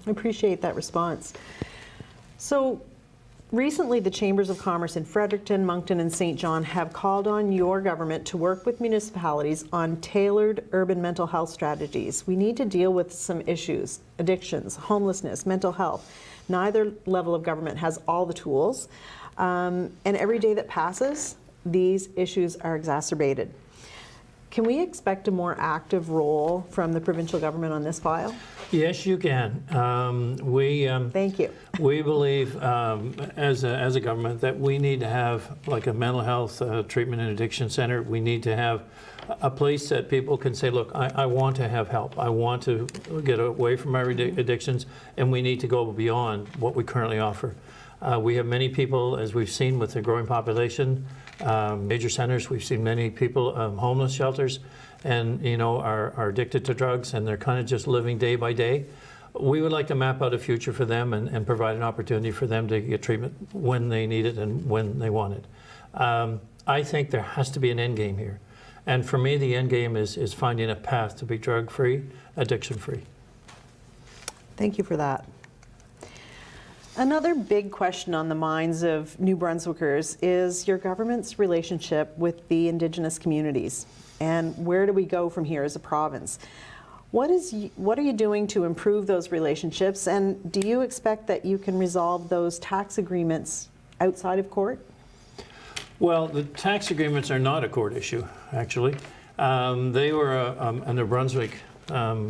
I appreciate that response. So recently, the Chambers of Commerce in Fredericton, Moncton, and St. John have called on your government to work with municipalities on tailored urban mental health strategies. We need to deal with some issues: addictions, homelessness, mental health. Neither level of government has all the tools. And every day that passes, these issues are exacerbated. Can we expect a more active role from the provincial government on this file? Yes, you can. Thank you. We believe, as a government, that we need to have like a mental health treatment and addiction center. We need to have a place that people can say, look, I want to have help. I want to get away from my addictions, and we need to go beyond what we currently offer. We have many people, as we've seen with the growing population, major centers. We've seen many people, homeless shelters, and are addicted to drugs, and they're kind of just living day by day. We would like to map out a future for them and provide an opportunity for them to get treatment when they need it and when they want it. I think there has to be an end game here, and for me, the end game is finding a path to be drug-free, addiction-free. Thank you for that. Another big question on the minds of New Brunswickers is your government's relationship with the Indigenous communities, and where do we go from here as a province? What are you doing to improve those relationships, and do you expect that you can resolve those tax agreements outside of court? Well, the tax agreements are not a court issue, actually. They were a New Brunswick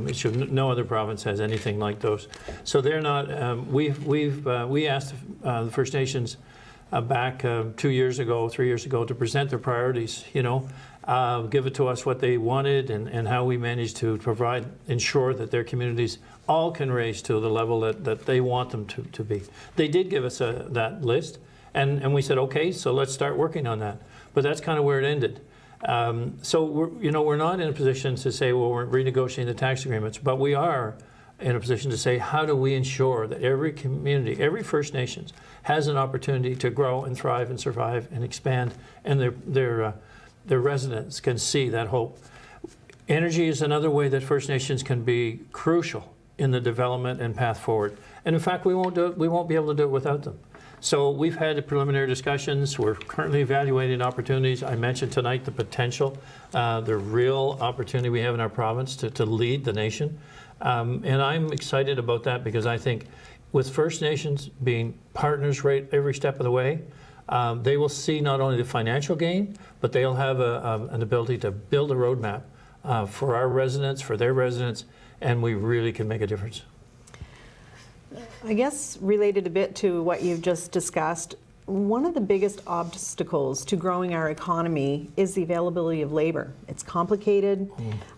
issue. No other province has anything like those. So they're not. We asked the First Nations back 2 years ago, 3 years ago, to present their priorities. Give it to us what they wanted and how we managed to ensure that their communities all can raise to the level that they want them to be. They did give us that list, and we said, okay, so let's start working on that. But that's kind of where it ended. So we're not in a position to say, well, we're renegotiating the tax agreements, but we are in a position to say, how do we ensure that every community, every First Nations has an opportunity to grow and thrive and survive and expand, and their residents can see that hope. Energy is another way that First Nations can be crucial in the development and path forward. And in fact, we won't be able to do it without them. So we've had preliminary discussions. We're currently evaluating opportunities. I mentioned tonight the potential, the real opportunity we have in our province to lead the nation. And I'm excited about that because I think with First Nations being partners right every step of the way, they will see not only the financial gain, but they'll have an ability to build a roadmap for our residents, for their residents, and we really can make a difference. I guess related a bit to what you've just discussed, one of the biggest obstacles to growing our economy is the availability of labor. It's complicated,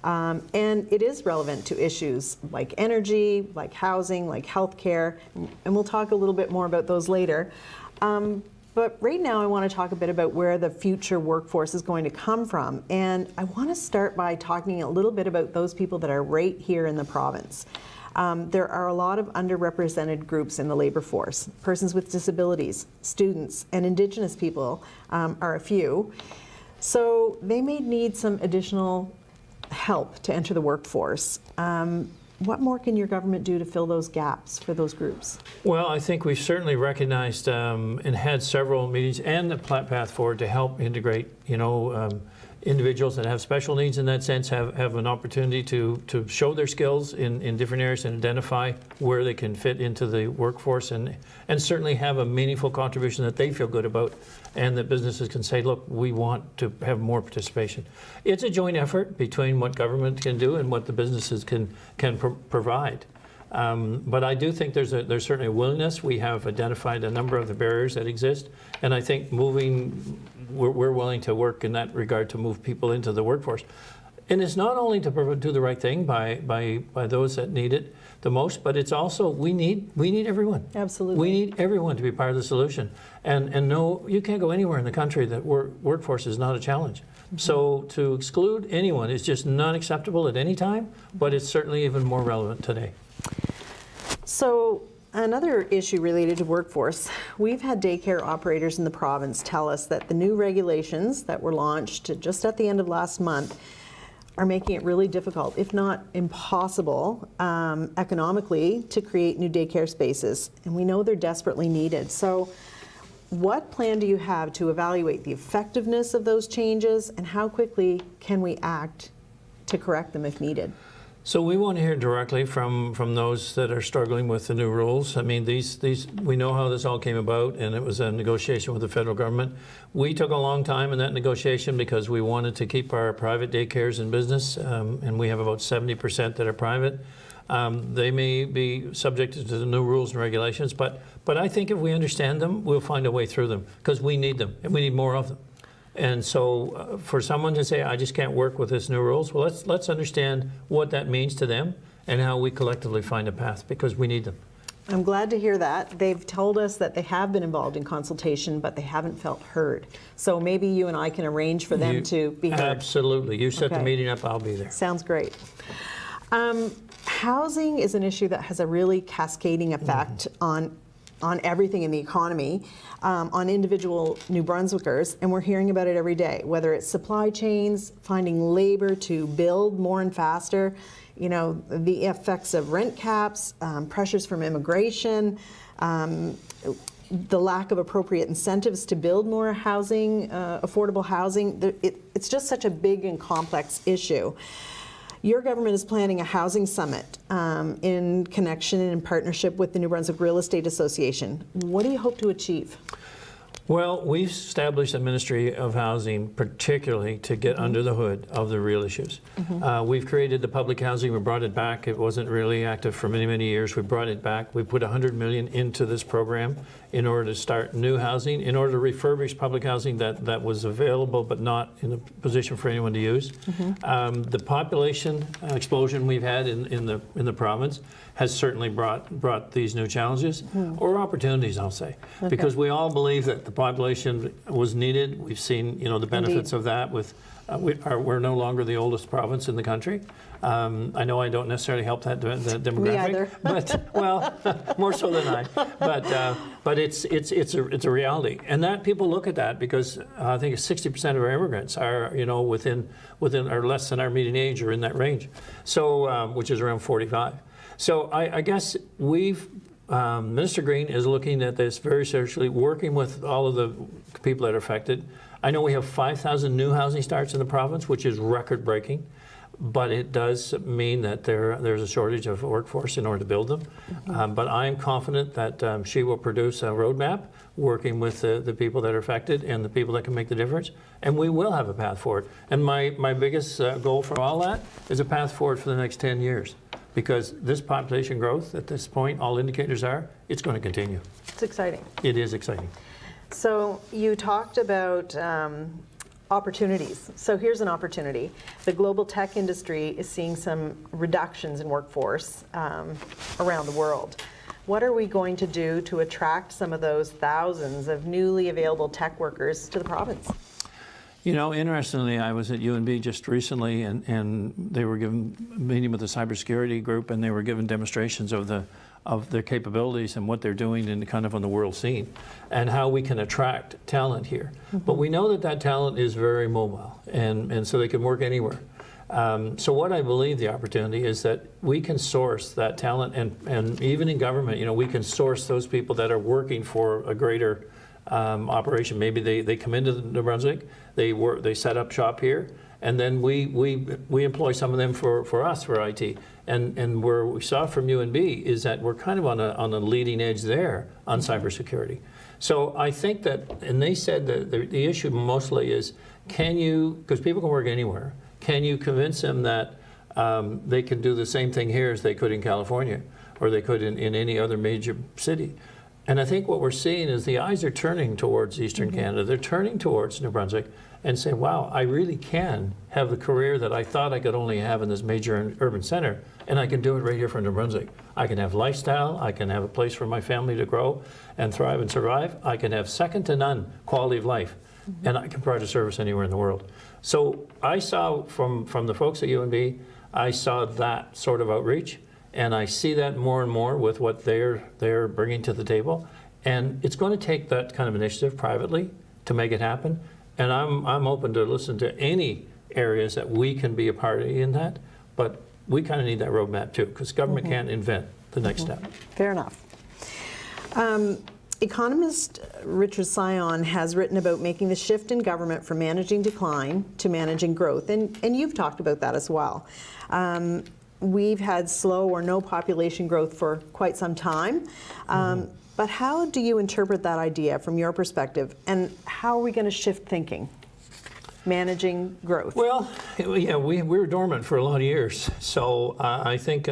and it is relevant to issues like energy, like housing, like healthcare, and we'll talk a little bit more about those later. But right now I want to talk a bit about where the future workforce is going to come from, and I want to start by talking a little bit about those people that are right here in the province. There are a lot of underrepresented groups in the labor force. Persons with disabilities, students, and Indigenous people are a few. So they may need some additional help to enter the workforce. What more can your government do to fill those gaps for those groups? Well, I think we've certainly recognized and had several meetings and the path forward to help integrate, individuals that have special needs in that sense have an opportunity to show their skills in different areas and identify where they can fit into the workforce and certainly have a meaningful contribution that they feel good about and that businesses can say, look, we want to have more participation. It's a joint effort between what government can do and what the businesses can provide. But I do think there's certainly a willingness. We have identified a number of the barriers that exist, and I think we're willing to work in that regard to move people into the workforce. And it's not only to do the right thing by those that need it the most, but it's also we need everyone. Absolutely. We need everyone to be part of the solution. And no, you can't go anywhere in the country that workforce is not a challenge. Mm-hmm. So to exclude anyone is just not acceptable at any time, but it's certainly even more relevant today. So another issue related to workforce, we've had daycare operators in the province tell us that the new regulations that were launched just at the end of last month are making it really difficult, if not impossible, economically to create new daycare spaces. And we know they're desperately needed. So what plan do you have to evaluate the effectiveness of those changes, and how quickly can we act to correct them if needed? So we want to hear directly from those that are struggling with the new rules. I mean, these we know how this all came about, and it was a negotiation with the federal government. We took a long time in that negotiation because we wanted to keep our private daycares in business, and we have about 70% that are private. They may be subject to the new rules and regulations, but I think if we understand them, we'll find a way through them because we need them, and we need more of them. And so for someone to say, I just can't work with this new rules, well, let's understand what that means to them and how we collectively find a path, because we need them. I'm glad to hear that. They've told us that they have been involved in consultation, but they haven't felt heard. So maybe you and I can arrange for them to be heard. Absolutely. You set the meeting up, I'll be there. Sounds great. Housing is an issue that has a really cascading effect on everything in the economy, on individual New Brunswickers, and we're hearing about it every day, whether it's supply chains, finding labor to build more and faster, the effects of rent caps, pressures from immigration, the lack of appropriate incentives to build more housing, affordable housing. It's just such a big and complex issue. Your government is planning a housing summit in connection and in partnership with the New Brunswick Real Estate Association. What do you hope to achieve? Well, we've established a Ministry of Housing particularly to get under the hood of the real issues. We've created the public housing. We brought it back. It wasn't really active for many, many years. We brought it back. We put $100 million into this program in order to start new housing, in order to refurbish public housing that was available but not in a position for anyone to use. The population explosion we've had in the province has certainly brought these new challenges, or opportunities, I'll say, because we all believe that the population was needed. We've seen, the benefits of that. With we're no longer the oldest province in the country. I know I don't necessarily help that demographic, Me either. but well, more so than I. But it's a reality, and that people look at that because I think 60% of our immigrants are within or less than our median age or in that range, so which is around 45. So I guess Minister Green is looking at this very seriously, working with all of the people that are affected. I know we have 5,000 new housing starts in the province, which is record-breaking, but it does mean that there's a shortage of workforce in order to build them. But I'm confident that she will produce a roadmap working with the people that are affected and the people that can make the difference, and we will have a path forward. And my biggest goal for all that is a path forward for the next 10 years. Because this population growth, at this point, all indicators are, it's going to continue. It's exciting. It is exciting. So you talked about opportunities. So here's an opportunity. The global tech industry is seeing some reductions in workforce around the world. What are we going to do to attract some of those thousands of newly available tech workers to the province? Interestingly, I was at UNB just recently, and they were given a meeting with the cybersecurity group, and they were given demonstrations of of their capabilities and what they're doing in kind of on the world scene, and how we can attract talent here. But we know that that talent is very mobile, and so they can work anywhere. So what I believe the opportunity is that we can source that talent, and even in government, you know, we can source those people that are working for a greater operation. Maybe they come into New Brunswick, they set up shop here, and then we employ some of them for us for IT. And where we saw from UNB is that we're kind of on a leading edge there on cybersecurity. So I think that, and they said that the issue mostly is, can you, because people can work anywhere, can you convince them that they can do the same thing here as they could in California, or they could in any other major city? And I think what we're seeing is the eyes are turning towards Eastern Canada. They're turning towards New Brunswick and saying, wow, I really can have the career that I thought I could only have in this major urban center, and I can do it right here from New Brunswick. I can have lifestyle, I can have a place for my family to grow and thrive and survive. I can have second to none quality of life, and I can provide a service anywhere in the world. So I saw from the folks at UNB, I saw that sort of outreach, and I see that more and more with what they're bringing to the table. And it's going to take that kind of initiative privately to make it happen. And I'm open to listen to any areas that we can be a party in that, but we kind of need that roadmap too, because government can't invent the next step. Fair enough. Economist Richard Sion has written about making the shift in government from managing decline to managing growth, and you've talked about that as well. We've had slow or no population growth for quite some time. But how do you interpret that idea from your perspective, and how are we going to shift thinking, managing growth? Well, yeah, we were dormant for a lot of years. So I think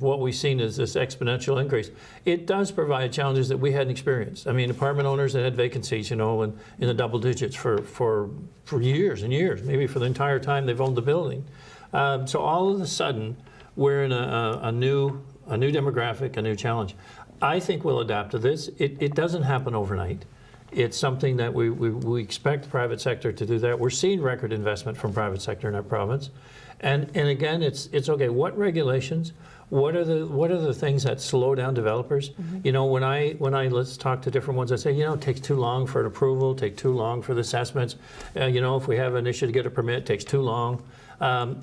what we've seen is this exponential increase. It does provide challenges that we hadn't experienced. I mean, apartment owners that had vacancies, you know, in the double digits for years and years, maybe for the entire time they've owned the building. So all of a sudden, we're in a new demographic, a new challenge. I think we'll adapt to this. It doesn't happen overnight. It's something that we expect the private sector to do that. We're seeing record investment from private sector in our province. And again, it's okay, what regulations, what are the things that slow down developers? You know, when I let's talk to different ones, I say, you know, it takes too long for an approval, take too long for the assessments. You know, if we have an issue to get a permit, it takes too long.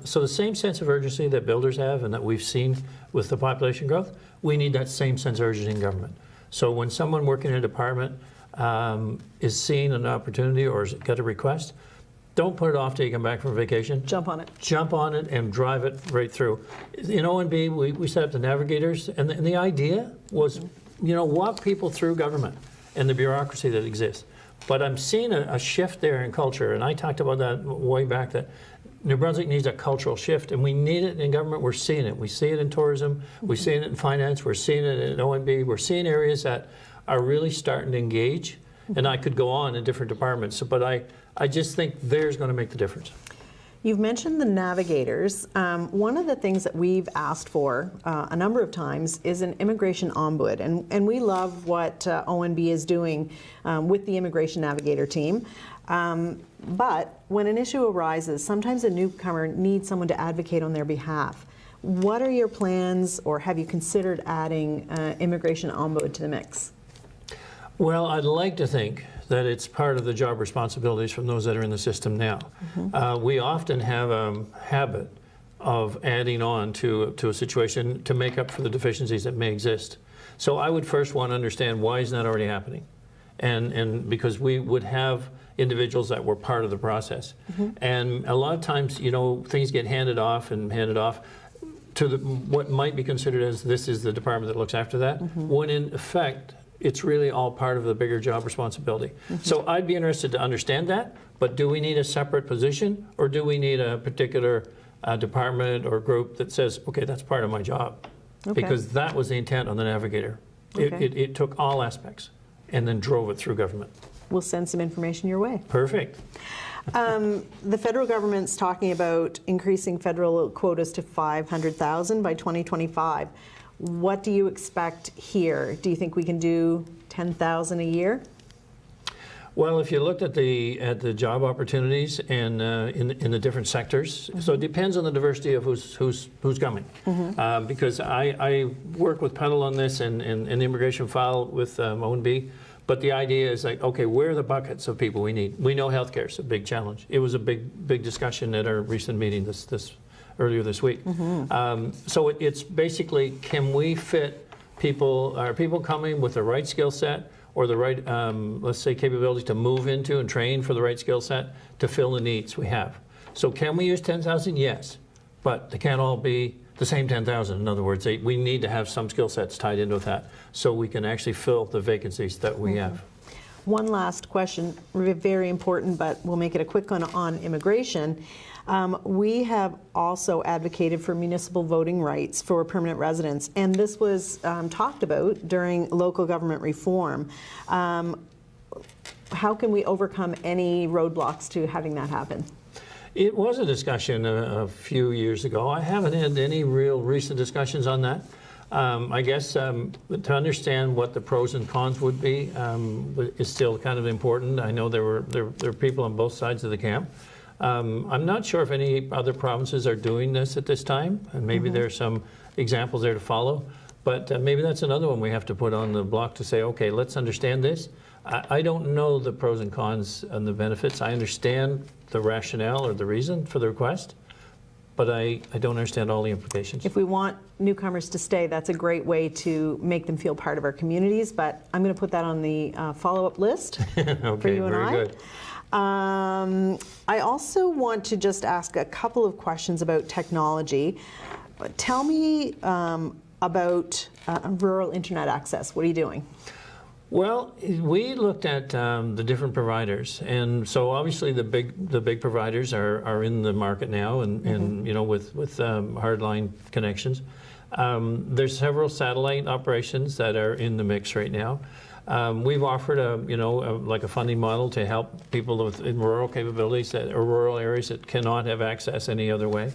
So the same sense of urgency that builders have and that we've seen with the population growth, we need that same sense of urgency in government. So when someone working in a department is seeing an opportunity or has got a request, don't put it off till you come back from vacation. Jump on it. Jump on it and drive it right through. In ONB, we set up the navigators, and the idea was, you know, walk people through government and the bureaucracy that exists. But I'm seeing a shift there in culture, and I talked about that way back, that New Brunswick needs a cultural shift, and we need it in government. We're seeing it. We see it in tourism. We're seeing it in finance. We're seeing it in ONB. We're seeing areas that are really starting to engage. And I could go on in different departments, but I just think there's going to make the difference. You've mentioned the navigators. One of the things that we've asked for a number of times is an immigration ombud, and we love what ONB is doing with the immigration navigator team. But when an issue arises, sometimes a newcomer needs someone to advocate on their behalf. What are your plans, or have you considered adding immigration ombud to the mix? Well, I'd like to think that it's part of the job responsibilities from those that are in the system now. We often have a habit of adding on to a situation to make up for the deficiencies that may exist. So I would first want to understand, why isn't that already happening? And because we would have individuals that were part of the process. And a lot of times, you know, things get handed off to what might be considered as, this is the department that looks after that, when in effect, it's really all part of the bigger job responsibility. So I'd be interested to understand that, but do we need a separate position, or do we need a particular department or group that says, okay, that's part of my job? Because that was the intent on the navigator. It took all aspects and then drove it through government. We'll send some information your way. Perfect. The federal government's talking about increasing federal quotas to 500,000 by 2025. What do you expect here? Do you think we can do 10,000 a year? Well, if you looked at the job opportunities and in the different sectors, so it depends on the diversity of who's coming. Because I work with Pedal on this and the immigration file with O&B, but the idea is like, okay, where are the buckets of people we need? We know healthcare is a big challenge. It was a big discussion at our recent meeting earlier this week. So it's basically, can we fit people? Are people coming with the right skill set? Or the right, let's say, capability to move into and train for the right skill set to fill the needs we have. So can we use 10,000? Yes, but they can't all be the same 10,000. In other words, we need to have some skill sets tied into that so we can actually fill the vacancies that we have. One last question, very important, but we'll make it a quick one on immigration. We have also advocated for municipal voting rights for permanent residents, and this was talked about during local government reform. How can we overcome any roadblocks to having that happen? It was a discussion a few years ago. I haven't had any real recent discussions on that. I guess to understand what the pros and cons would be is still kind of important. I know there are people on both sides of the camp. I'm not sure if any other provinces are doing this at this time, and maybe there's some examples there to follow, but maybe that's another one we have to put on the block to say, okay, let's understand this. I don't know the pros and cons and the benefits. I understand the rationale or the reason for the request, but I don't understand all the implications. If we want newcomers to stay, that's a great way to make them feel part of our communities, but I'm going to put that on the follow-up list okay, for you and very I. good. I also want to just ask a couple of questions about technology. Tell me about rural internet access. What are you doing? Well, we looked at the different providers, and so obviously the big providers are in the market now, and you know, with hardline connections. There's several satellite operations that are in the mix right now. We've offered like a funding model to help people in rural capabilities or rural areas that cannot have access any other way.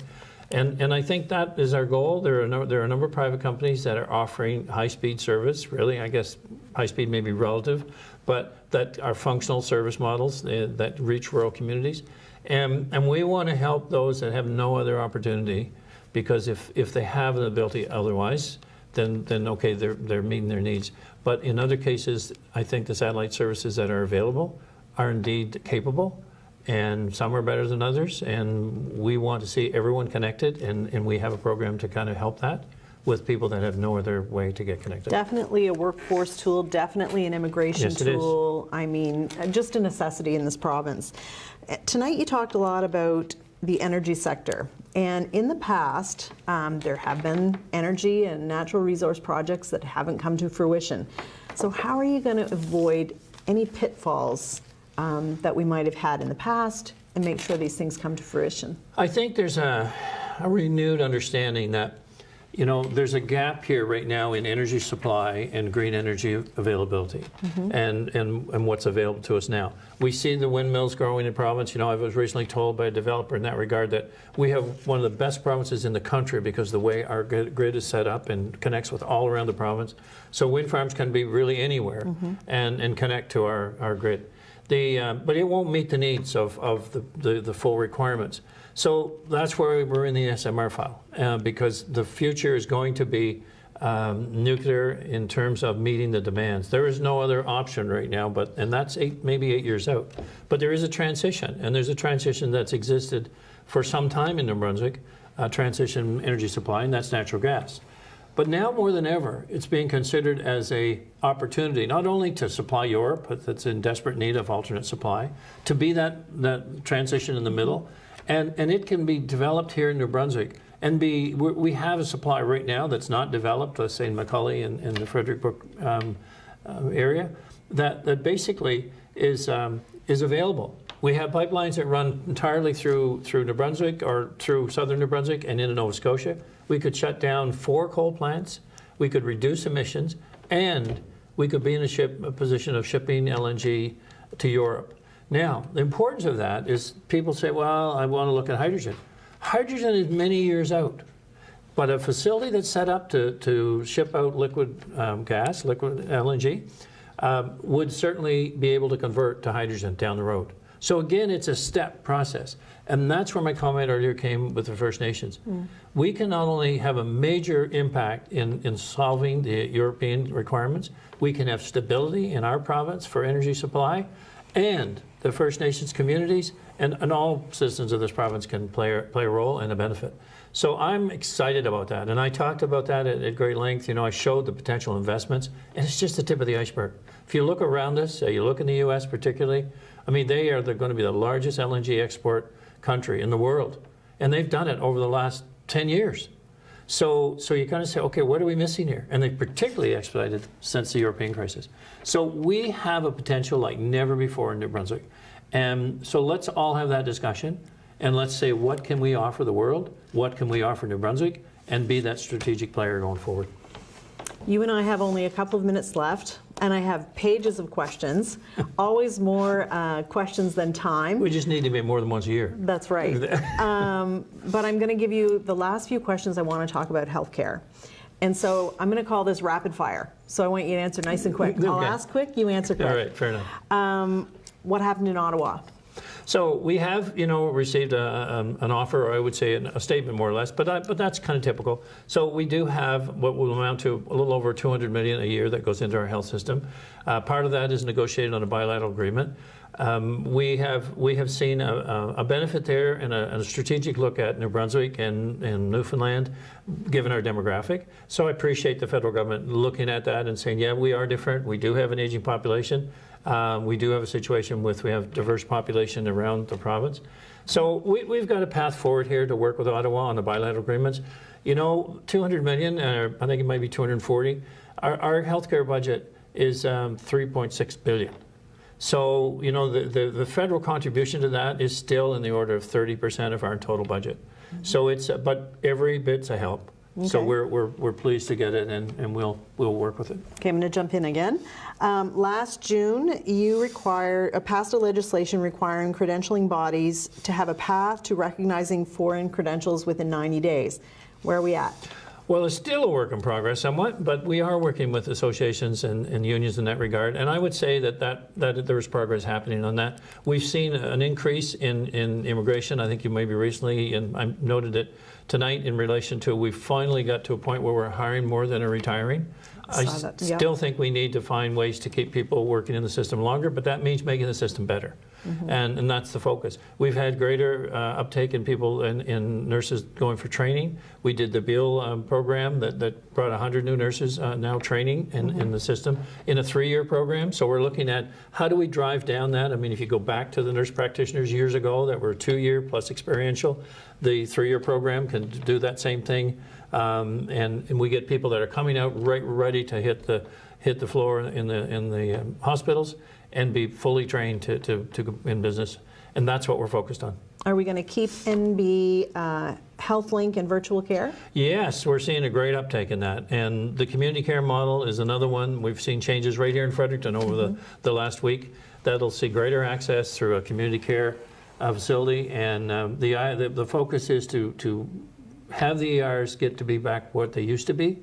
And I think that is our goal. There are a number of private companies that are offering high-speed service. Really, I guess high-speed may be relative, but that are functional service models that reach rural communities. And we want to help those that have no other opportunity, because if they have an ability otherwise, then okay, they're meeting their needs. But in other cases, I think the satellite services that are available are indeed capable, and some are better than others, and we want to see everyone connected, and we have a program to kind of help that with people that have no other way to get connected. Definitely a workforce tool, definitely an immigration tool. I mean, just a necessity in this province. Tonight you talked a lot about the energy sector. And in the past, there have been energy and natural resource projects that haven't come to fruition. So how are you going to avoid any pitfalls that we might have had in the past and make sure these things come to fruition? I think there's a renewed understanding that, you know, there's a gap here right now in energy supply and green energy availability, and what's available to us now. We see the windmills growing in province. You know, I was recently told by a developer in that regard that we have one of the best provinces in the country because the way our grid is set up and connects with all around the province. So wind farms can be really anywhere and connect to our grid. But it won't meet the needs of the full requirements. So that's where we're in the SMR file, because the future is going to be nuclear in terms of meeting the demands. There is no other option right now, and that's maybe 8 years out. But there is a transition, and there's a transition that's existed for some time in New Brunswick, transition energy supply, and that's natural gas. But now more than ever, it's being considered as an opportunity, not only to supply Europe, that's in desperate need of alternate supply, to be that transition in the middle, and it can be developed here in New Brunswick. And we have a supply right now that's not developed, let's say in McCully and the Frederick Brook area, that basically is available. We have pipelines that run entirely through New Brunswick or through southern New Brunswick and into Nova Scotia. We could shut down 4 coal plants, we could reduce emissions, and we could be in a position of shipping LNG to Europe. Now, the importance of that is people say, well, I want to look at hydrogen. Hydrogen is many years out, but a facility that's set up to ship out liquid gas, liquid LNG, would certainly be able to convert to hydrogen down the road. So again, it's a step process. And that's where my comment earlier came with the First Nations. We can not only have a major impact in solving the European requirements, we can have stability in our province for energy supply, and the First Nations communities and all citizens of this province can play a role and a benefit. So I'm excited about that. And I talked about that at great length. You know, I showed the potential investments, and it's just the tip of the iceberg. If you look around us, you look in the U.S. particularly, I mean, they're going to be the largest LNG export country in the world. And they've done it over the last 10 years. So you kind of say, okay, what are we missing here? And they've particularly expedited since the European crisis. So we have a potential like never before in New Brunswick. And so let's all have that discussion. And let's say, what can we offer the world? What can we offer New Brunswick? And be that strategic player going forward. You and I have only a couple of minutes left, and I have pages of questions, always more questions than time. We just need to meet more than once a year. That's right. But I'm going to give you the last few questions. I want to talk about healthcare. And so I'm going to call this rapid fire. So I want you to answer nice and quick. I'll ask quick, you answer quick. All right, fair enough. What happened in Ottawa? So we have, received an offer, or I would say a statement more or less, but that's kind of typical. So we do have what will amount to a little over $200 million a year that goes into our health system. Part of that is negotiated on a bilateral agreement. We have seen a benefit there and a strategic look at New Brunswick and Newfoundland, given our demographic. So I appreciate the federal government looking at that and saying, yeah, we are different. We do have an aging population. We do have a situation we have diverse population around the province. So we've got a path forward here to work with Ottawa on the bilateral agreements. $200 million, I think it might be 240. Our healthcare budget is $3.6 billion. So, the federal contribution to that is still in the order of 30% of our total budget. So but every bit's a help. Okay. So we're pleased to get it, and we'll work with it. Okay, I'm going to jump in again. Last June, you passed a legislation requiring credentialing bodies to have a path to recognizing foreign credentials within 90 days. Where are we at? Well, it's still a work in progress somewhat, but we are working with associations and unions in that regard. And I would say that there's progress happening on that. We've seen an increase in immigration. I think you maybe recently, and I noted it tonight in relation to, we finally got to a point where we're hiring more than are retiring. I still think we need to find ways to keep people working in the system longer, but that means making the system better. And that's the focus. We've had greater uptake in people in nurses going for training. We did the Beal program that brought 100 new nurses now training in the system in a 3-year program. So we're looking at how do we drive down that. I mean, if you go back to the nurse practitioners years ago that were 2-year plus experiential, the 3-year program can do that same thing. And we get people that are coming out ready to hit the floor in the hospitals and be fully trained to in business. And that's what we're focused on. Are we going to keep NB HealthLink and virtual care? Yes, we're seeing a great uptake in that. And the community care model is another one. We've seen changes right here in Fredericton over the last week. That'll see greater access through a community care facility. And the focus is to have the ERs get to be back what they used to be,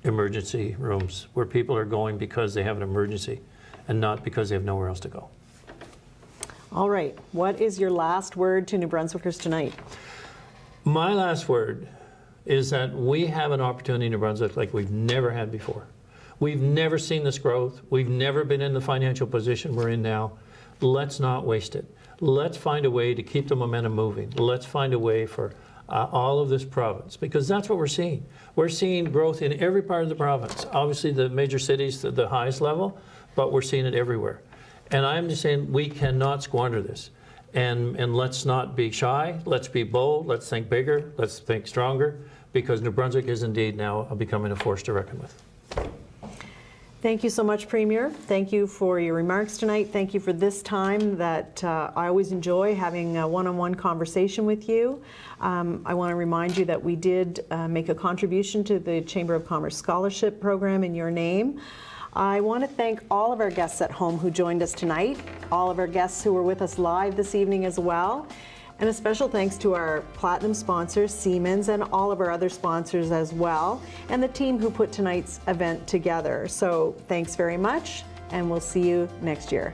emergency rooms, where people are going because they have an emergency and not because they have nowhere else to go. All right. What is your last word to New Brunswickers tonight? My last word is that we have an opportunity in New Brunswick like we've never had before. We've never seen this growth. We've never been in the financial position we're in now. Let's not waste it. Let's find a way to keep the momentum moving. Let's find a way for all of this province, because that's what we're seeing. We're seeing growth in every part of the province. Obviously, the major cities, the highest level, but we're seeing it everywhere. And I'm just saying we cannot squander this. And let's not be shy. Let's be bold. Let's think bigger. Let's think stronger, because New Brunswick is indeed now becoming a force to reckon with. Thank you so much, Premier. Thank you for your remarks tonight. Thank you for this time that I always enjoy having a one-on-one conversation with you. I want to remind you that we did make a contribution to the Chamber of Commerce Scholarship Program in your name. I want to thank all of our guests at home who joined us tonight, all of our guests who were with us live this evening as well, and a special thanks to our platinum sponsors, Siemens, and all of our other sponsors as well, and the team who put tonight's event together. So thanks very much, and we'll see you next year.